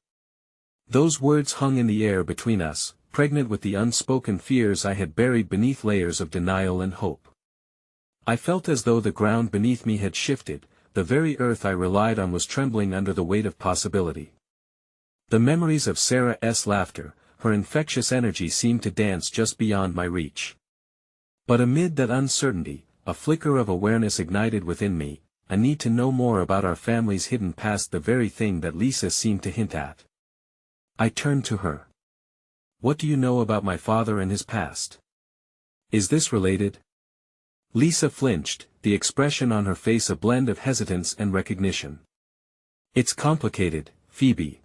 Those words hung in the air between us, pregnant with the unspoken fears I had buried beneath layers of denial and hope. I felt as though the ground beneath me had shifted, the very earth I relied on was trembling under the weight of possibility. The memories of Sarah's laughter, her infectious energy seemed to dance just beyond my reach. But amid that uncertainty, a flicker of awareness ignited within me, a need to know more about our families hidden past the very thing that Lisa seemed to hint at. I turned to her. "What do you know about my father and his past? Is this related?" Lisa flinched, the expression on her face a blend of hesitance and recognition. "It's complicated, Phoebe."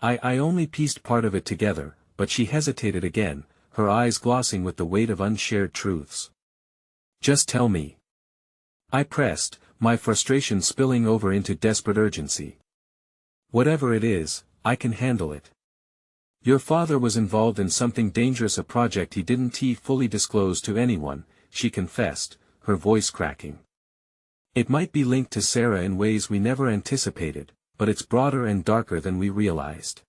I only pieced part of it together, but she hesitated again, her eyes glossing with the weight of unshared truths. "Just tell me." I pressed, my frustration spilling over into desperate urgency. "Whatever it is, I can handle it. Your father was involved in something dangerous, a project he didn't fully disclose to anyone," she confessed, her voice cracking. "It might be linked to Sarah in ways we never anticipated, but it's broader and darker than we realized.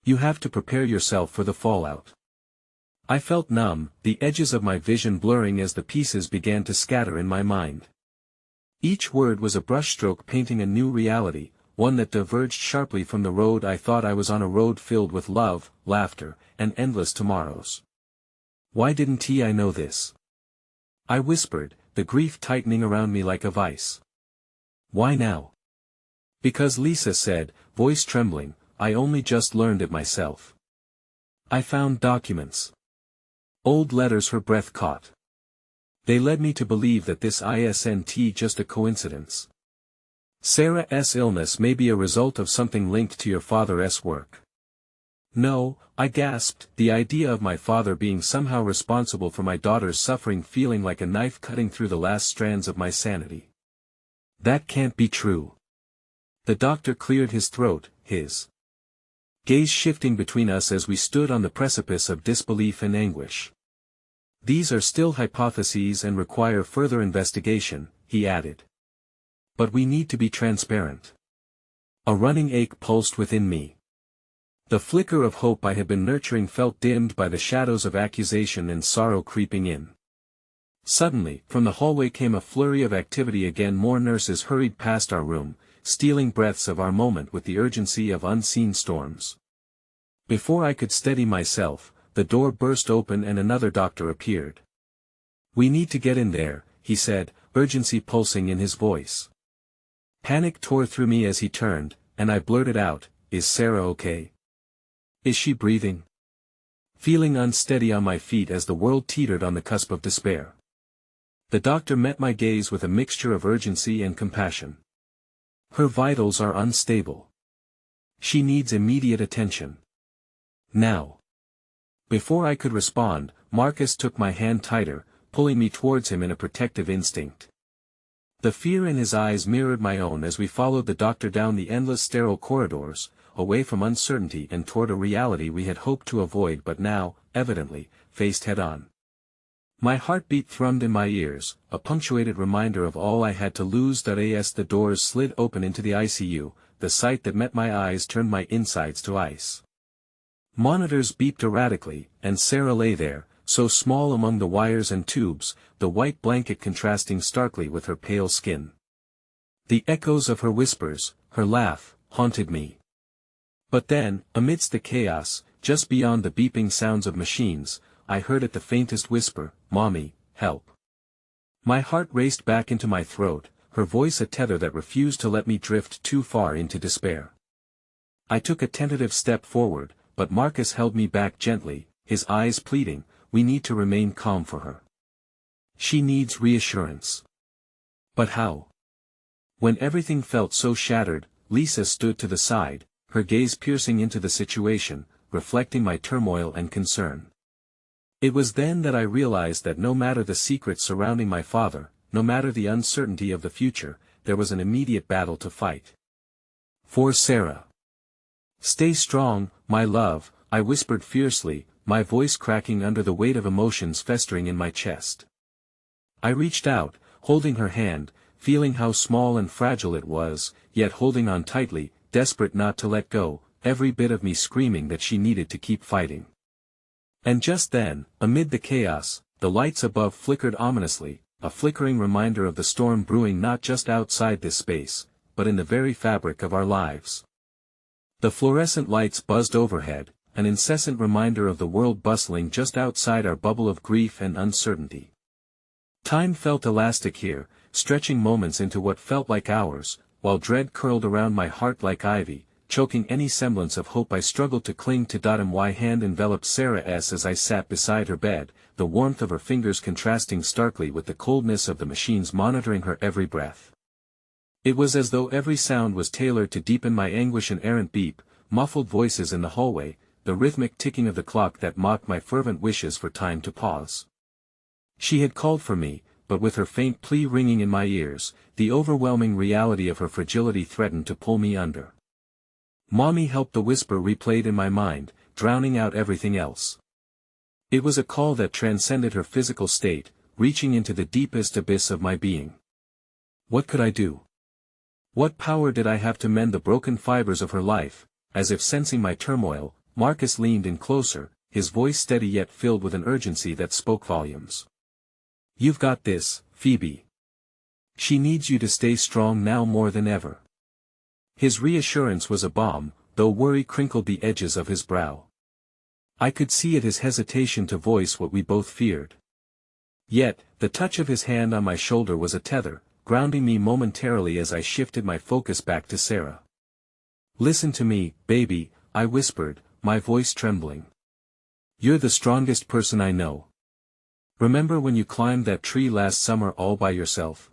You have to prepare yourself for the fallout." I felt numb, the edges of my vision blurring as the pieces began to scatter in my mind. Each word was a brushstroke painting a new reality, one that diverged sharply from the road I thought I was on, a road filled with love, laughter, and endless tomorrows. "Why didn't I know this?" I whispered, the grief tightening around me like a vice. "Why now?" "Because Lisa said," voice trembling, "I only just learned it myself. I found documents. Old letters." Her breath caught. "They led me to believe that this isn't just a coincidence. Sarah's illness may be a result of something linked to your father's work." "No," I gasped, the idea of my father being somehow responsible for my daughter's suffering feeling like a knife cutting through the last strands of my sanity. "That can't be true." The doctor cleared his throat, his gaze shifting between us as we stood on the precipice of disbelief and anguish. "These are still hypotheses and require further investigation," he added. "But we need to be transparent." A running ache pulsed within me. The flicker of hope I had been nurturing felt dimmed by the shadows of accusation and sorrow creeping in. Suddenly, from the hallway came a flurry of activity again. More nurses hurried past our room, stealing breaths of our moment with the urgency of unseen storms. Before I could steady myself, the door burst open and another doctor appeared. "We need to get in there," he said, urgency pulsing in his voice. Panic tore through me as he turned, and I blurted out, "Is Sarah okay? Is she breathing?" Feeling unsteady on my feet as the world teetered on the cusp of despair. The doctor met my gaze with a mixture of urgency and compassion. "Her vitals are unstable. She needs immediate attention. Now." Before I could respond, Marcus took my hand tighter, pulling me towards him in a protective instinct. The fear in his eyes mirrored my own as we followed the doctor down the endless sterile corridors, away from uncertainty and toward a reality we had hoped to avoid but now, evidently, faced head-on. My heartbeat thrummed in my ears, a punctuated reminder of all I had to lose. As the doors slid open into the ICU, the sight that met my eyes turned my insides to ice. Monitors beeped erratically, and Sarah lay there, so small among the wires and tubes, the white blanket contrasting starkly with her pale skin. The echoes of her whispers, her laugh, haunted me. But then, amidst the chaos, just beyond the beeping sounds of machines, I heard it the faintest whisper, "Mommy, help." My heart raced back into my throat, her voice a tether that refused to let me drift too far into despair. I took a tentative step forward, but Marcus held me back gently, his eyes pleading, "We need to remain calm for her. She needs reassurance." But how? When everything felt so shattered, Lisa stood to the side, her gaze piercing into the situation, reflecting my turmoil and concern. It was then that I realized that no matter the secrets surrounding my father, no matter the uncertainty of the future, there was an immediate battle to fight. For Sarah. "Stay strong, my love," I whispered fiercely, my voice cracking under the weight of emotions festering in my chest. I reached out, holding her hand, feeling how small and fragile it was, yet holding on tightly, desperate not to let go, every bit of me screaming that she needed to keep fighting. And just then, amid the chaos, the lights above flickered ominously, a flickering reminder of the storm brewing not just outside this space, but in the very fabric of our lives. The fluorescent lights buzzed overhead, an incessant reminder of the world bustling just outside our bubble of grief and uncertainty. Time felt elastic here, stretching moments into what felt like hours, while dread curled around my heart like ivy, choking any semblance of hope I struggled to cling to. My hand enveloped Sarah's as I sat beside her bed, the warmth of her fingers contrasting starkly with the coldness of the machines monitoring her every breath. It was as though every sound was tailored to deepen my anguish. An errant beep, muffled voices in the hallway, the rhythmic ticking of the clock that mocked my fervent wishes for time to pause. She had called for me, but with her faint plea ringing in my ears, the overwhelming reality of her fragility threatened to pull me under. "Mommy, help," the whisper replayed in my mind, drowning out everything else. It was a call that transcended her physical state, reaching into the deepest abyss of my being. What could I do? What power did I have to mend the broken fibers of her life? As if sensing my turmoil, Marcus leaned in closer, his voice steady yet filled with an urgency that spoke volumes. "You've got this, Phoebe. She needs you to stay strong now more than ever." His reassurance was a balm, though worry crinkled the edges of his brow. I could see it, his hesitation to voice what we both feared. Yet, the touch of his hand on my shoulder was a tether, grounding me momentarily as I shifted my focus back to Sarah. "Listen to me, baby," I whispered, my voice trembling. "You're the strongest person I know. Remember when you climbed that tree last summer all by yourself?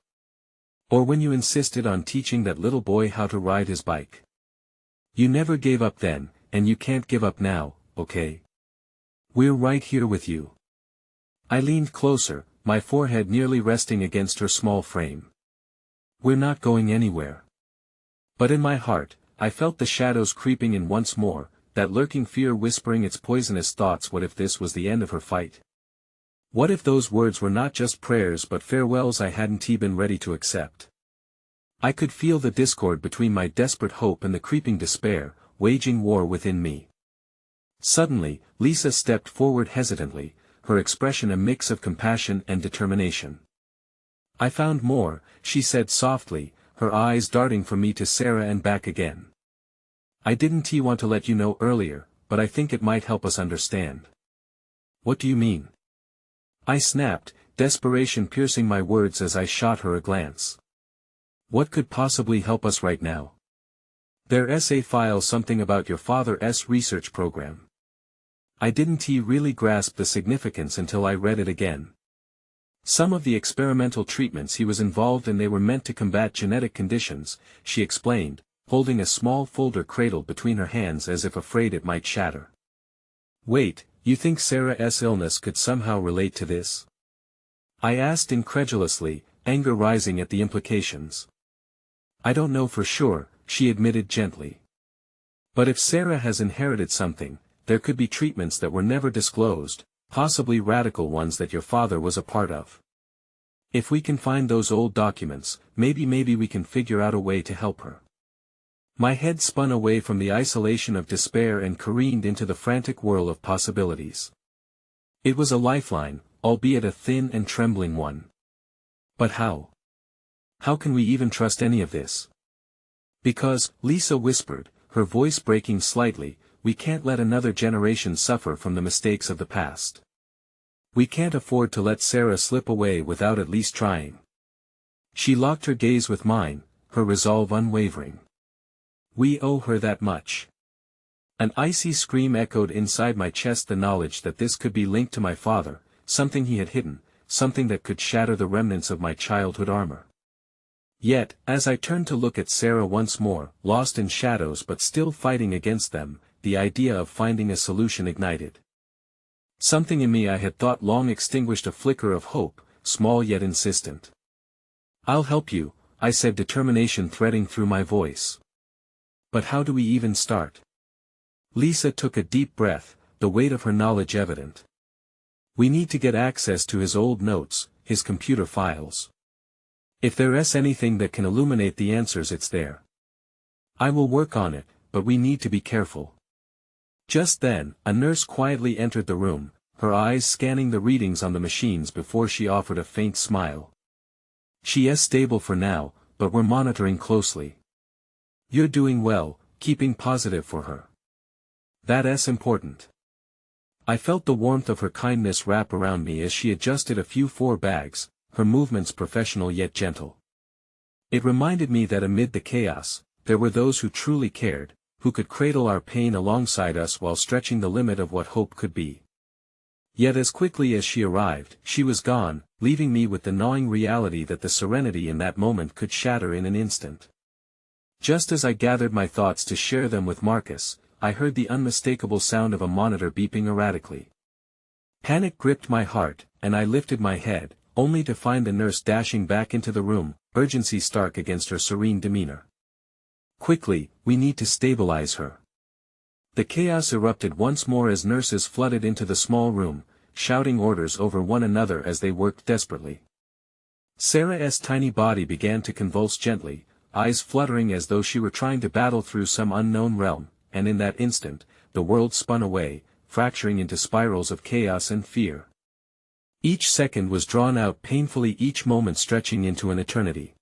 Or when you insisted on teaching that little boy how to ride his bike? You never gave up then, and you can't give up now, okay? We're right here with you." I leaned closer, my forehead nearly resting against her small frame. "We're not going anywhere." But in my heart, I felt the shadows creeping in once more, that lurking fear whispering its poisonous thoughts. What if this was the end of her fight? What if those words were not just prayers but farewells I hadn't been ready to accept? I could feel the discord between my desperate hope and the creeping despair, waging war within me. Suddenly, Lisa stepped forward hesitantly, her expression a mix of compassion and determination. "I found more," she said softly, her eyes darting from me to Sarah and back again. "I didn't want to let you know earlier, but I think it might help us understand." What do you mean? I snapped, desperation piercing my words as I shot her a glance. What could possibly help us right now? Their essay file something about your father's research program. I didn't really grasp the significance until I read it again. Some of the experimental treatments he was involved in, they were meant to combat genetic conditions, she explained, holding a small folder cradled between her hands as if afraid it might shatter. Wait, you think Sarah's illness could somehow relate to this? I asked incredulously, anger rising at the implications. I don't know for sure, she admitted gently. But if Sarah has inherited something, there could be treatments that were never disclosed, possibly radical ones that your father was a part of. If we can find those old documents, maybe we can figure out a way to help her. My head spun away from the isolation of despair and careened into the frantic whirl of possibilities. It was a lifeline, albeit a thin and trembling one. But how? How can we even trust any of this? Because, Lisa whispered, her voice breaking slightly, we can't let another generation suffer from the mistakes of the past. We can't afford to let Sarah slip away without at least trying. She locked her gaze with mine, her resolve unwavering. We owe her that much. An icy scream echoed inside my chest, the knowledge that this could be linked to my father, something he had hidden, something that could shatter the remnants of my childhood armor. Yet, as I turned to look at Sarah once more, lost in shadows but still fighting against them, the idea of finding a solution ignited. Something in me I had thought long extinguished a flicker of hope, small yet insistent. I'll help you, I said, determination threading through my voice. But how do we even start? Lisa took a deep breath, the weight of her knowledge evident. We need to get access to his old notes, his computer files. If there's anything that can illuminate the answers, it's there. I will work on it, but we need to be careful. Just then, a nurse quietly entered the room, her eyes scanning the readings on the machines before she offered a faint smile. She is stable for now, but we're monitoring closely. You're doing well, keeping positive for her. That's important. I felt the warmth of her kindness wrap around me as she adjusted a few 4 bags, her movements professional yet gentle. It reminded me that amid the chaos, there were those who truly cared, who could cradle our pain alongside us while stretching the limit of what hope could be. Yet as quickly as she arrived, she was gone, leaving me with the gnawing reality that the serenity in that moment could shatter in an instant. Just as I gathered my thoughts to share them with Marcus, I heard the unmistakable sound of a monitor beeping erratically. Panic gripped my heart, and I lifted my head, only to find the nurse dashing back into the room, urgency stark against her serene demeanor. Quickly, we need to stabilize her. The chaos erupted once more as nurses flooded into the small room, shouting orders over one another as they worked desperately. Sarah's tiny body began to convulse gently, eyes fluttering as though she were trying to battle through some unknown realm, and in that instant, the world spun away, fracturing into spirals of chaos and fear. Each second was drawn out painfully, each moment stretching into an eternity.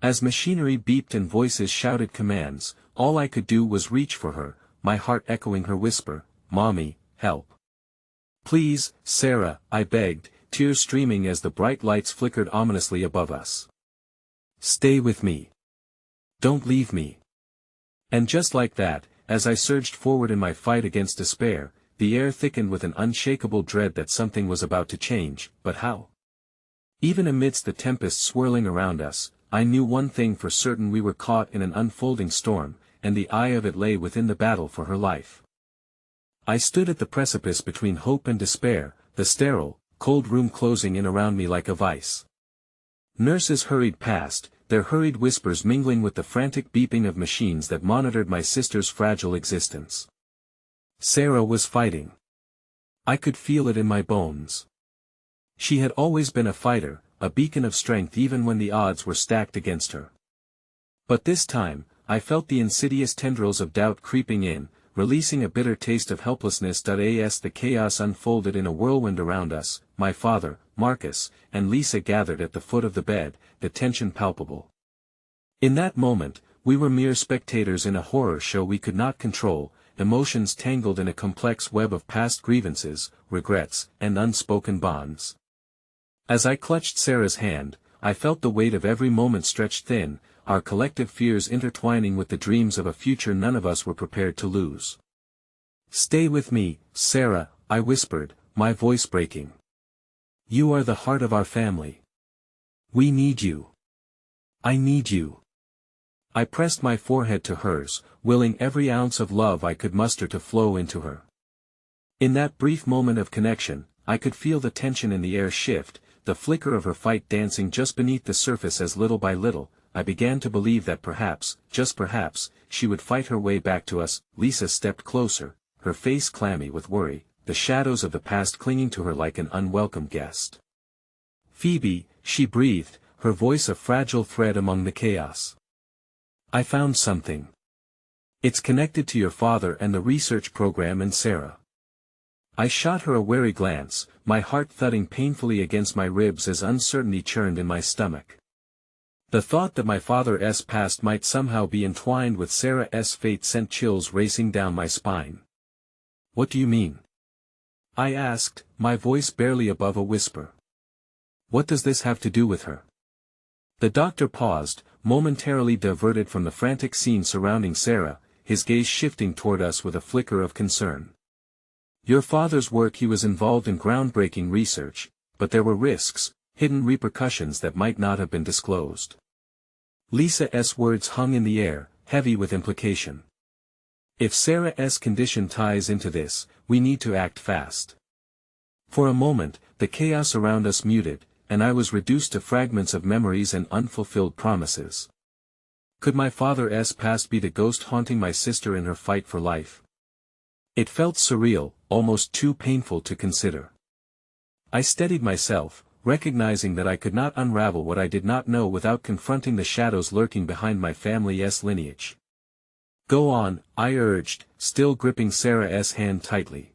As machinery beeped and voices shouted commands, all I could do was reach for her, my heart echoing her whisper, "Mommy, help. Please, Sarah," I begged, tears streaming as the bright lights flickered ominously above us. "Stay with me. Don't leave me." And just like that, as I surged forward in my fight against despair, the air thickened with an unshakable dread that something was about to change, but how? Even amidst the tempest swirling around us, I knew one thing for certain: we were caught in an unfolding storm, and the eye of it lay within the battle for her life. I stood at the precipice between hope and despair, the sterile, cold room closing in around me like a vice. Nurses hurried past, their hurried whispers mingling with the frantic beeping of machines that monitored my sister's fragile existence. Sarah was fighting. I could feel it in my bones. She had always been a fighter, a beacon of strength even when the odds were stacked against her. But this time, I felt the insidious tendrils of doubt creeping in, releasing a bitter taste of helplessness. As the chaos unfolded in a whirlwind around us, my father, Marcus, and Lisa gathered at the foot of the bed, the tension palpable. In that moment, we were mere spectators in a horror show we could not control, emotions tangled in a complex web of past grievances, regrets, and unspoken bonds. As I clutched Sarah's hand, I felt the weight of every moment stretched thin, our collective fears intertwining with the dreams of a future none of us were prepared to lose. "Stay with me, Sarah," I whispered, my voice breaking. "You are the heart of our family. We need you. I need you." I pressed my forehead to hers, willing every ounce of love I could muster to flow into her. In that brief moment of connection, I could feel the tension in the air shift, the flicker of her fight dancing just beneath the surface as little by little, I began to believe that perhaps, just perhaps, she would fight her way back to us. Lisa stepped closer, her face clammy with worry, the shadows of the past clinging to her like an unwelcome guest. "Phoebe," she breathed, her voice a fragile thread among the chaos. "I found something. It's connected to your father and the research program and Sarah." I shot her a wary glance, my heart thudding painfully against my ribs as uncertainty churned in my stomach. The thought that my father's past might somehow be entwined with Sarah's fate sent chills racing down my spine. "What do you mean?" I asked, my voice barely above a whisper. "What does this have to do with her?" The doctor paused, momentarily diverted from the frantic scene surrounding Sarah, his gaze shifting toward us with a flicker of concern. "Your father's work, he was involved in groundbreaking research, but there were risks, hidden repercussions that might not have been disclosed." Lisa's words hung in the air, heavy with implication. "If Sarah's condition ties into this, we need to act fast." For a moment, the chaos around us muted, and I was reduced to fragments of memories and unfulfilled promises. Could my father's past be the ghost haunting my sister in her fight for life? It felt surreal, almost too painful to consider. I steadied myself, recognizing that I could not unravel what I did not know without confronting the shadows lurking behind my family's lineage. "Go on," I urged, still gripping Sarah's hand tightly.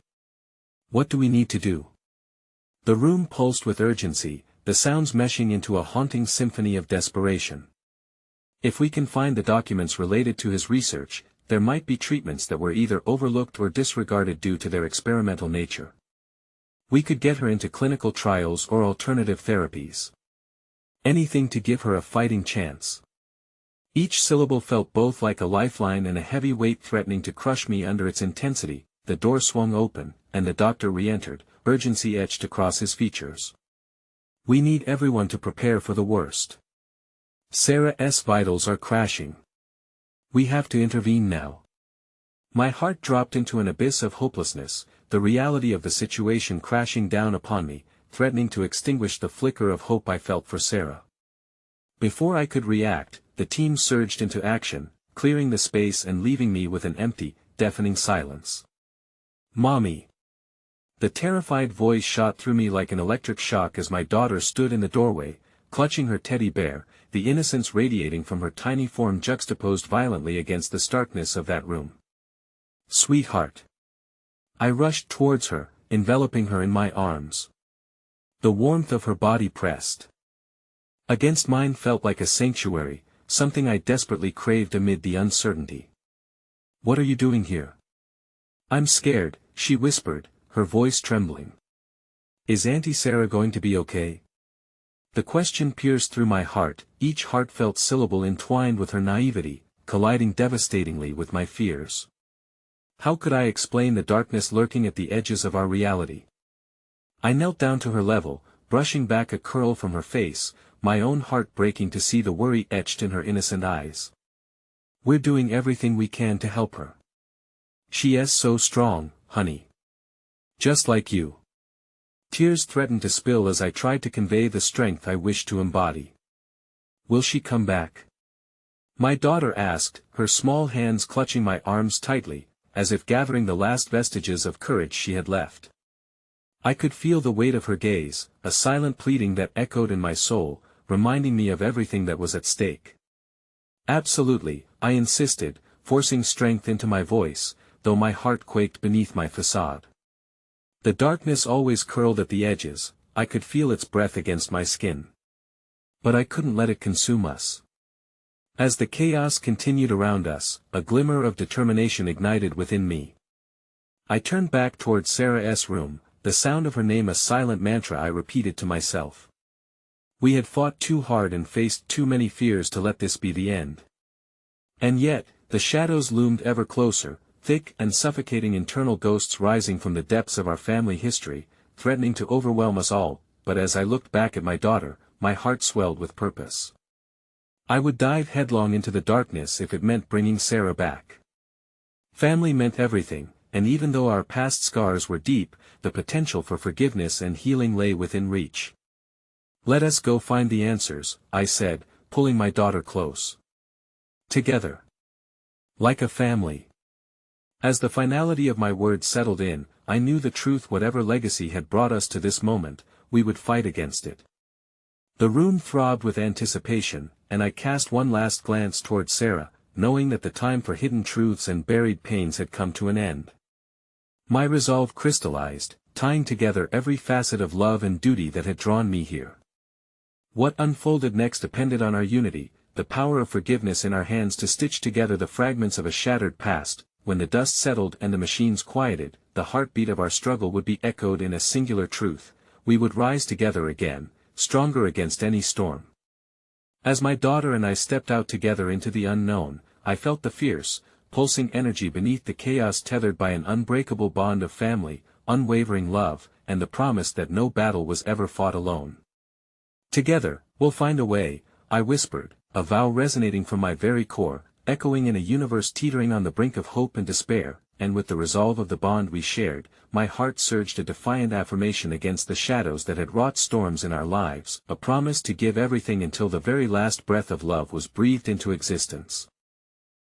"What do we need to do?" The room pulsed with urgency, the sounds meshing into a haunting symphony of desperation. "If we can find the documents related to his research, there might be treatments that were either overlooked or disregarded due to their experimental nature. We could get her into clinical trials or alternative therapies. Anything to give her a fighting chance." Each syllable felt both like a lifeline and a heavy weight threatening to crush me under its intensity. The door swung open, and the doctor re-entered, urgency etched across his features. "We need everyone to prepare for the worst. Sarah's vitals are crashing. We have to intervene now." My heart dropped into an abyss of hopelessness, the reality of the situation crashing down upon me, threatening to extinguish the flicker of hope I felt for Sarah. Before I could react, the team surged into action, clearing the space and leaving me with an empty, deafening silence. "Mommy!" The terrified voice shot through me like an electric shock as my daughter stood in the doorway, clutching her teddy bear, the innocence radiating from her tiny form juxtaposed violently against the starkness of that room. "Sweetheart!" I rushed towards her, enveloping her in my arms. The warmth of her body pressed against mine felt like a sanctuary, something I desperately craved amid the uncertainty. "What are you doing here?" "I'm scared," she whispered, her voice trembling. "Is Auntie Sarah going to be okay?" The question pierced through my heart, each heartfelt syllable entwined with her naivety, colliding devastatingly with my fears. How could I explain the darkness lurking at the edges of our reality? I knelt down to her level, brushing back a curl from her face, my own heart breaking to see the worry etched in her innocent eyes. "We're doing everything we can to help her. She is so strong, honey. Just like you." Tears threatened to spill as I tried to convey the strength I wished to embody. "Will she come back?" my daughter asked, her small hands clutching my arms tightly, as if gathering the last vestiges of courage she had left. I could feel the weight of her gaze, a silent pleading that echoed in my soul, reminding me of everything that was at stake. "Absolutely," I insisted, forcing strength into my voice, though my heart quaked beneath my facade. The darkness always curled at the edges, I could feel its breath against my skin. But I couldn't let it consume us. As the chaos continued around us, a glimmer of determination ignited within me. I turned back towards Sarah's room, the sound of her name a silent mantra I repeated to myself. We had fought too hard and faced too many fears to let this be the end. And yet, the shadows loomed ever closer, thick and suffocating internal ghosts rising from the depths of our family history, threatening to overwhelm us all, but as I looked back at my daughter, my heart swelled with purpose. I would dive headlong into the darkness if it meant bringing Sarah back. Family meant everything, and even though our past scars were deep, the potential for forgiveness and healing lay within reach. Let us go find the answers, I said, pulling my daughter close. Together. Like a family. As the finality of my words settled in, I knew the truth. Whatever legacy had brought us to this moment, we would fight against it. The room throbbed with anticipation, and I cast one last glance toward Sarah, knowing that the time for hidden truths and buried pains had come to an end. My resolve crystallized, tying together every facet of love and duty that had drawn me here. What unfolded next depended on our unity, the power of forgiveness in our hands to stitch together the fragments of a shattered past. When the dust settled and the machines quieted, the heartbeat of our struggle would be echoed in a singular truth: we would rise together again, stronger against any storm. As my daughter and I stepped out together into the unknown, I felt the fierce, pulsing energy beneath the chaos, tethered by an unbreakable bond of family, unwavering love, and the promise that no battle was ever fought alone. Together, we'll find a way, I whispered, a vow resonating from my very core, echoing in a universe teetering on the brink of hope and despair, and with the resolve of the bond we shared, my heart surged a defiant affirmation against the shadows that had wrought storms in our lives, a promise to give everything until the very last breath of love was breathed into existence.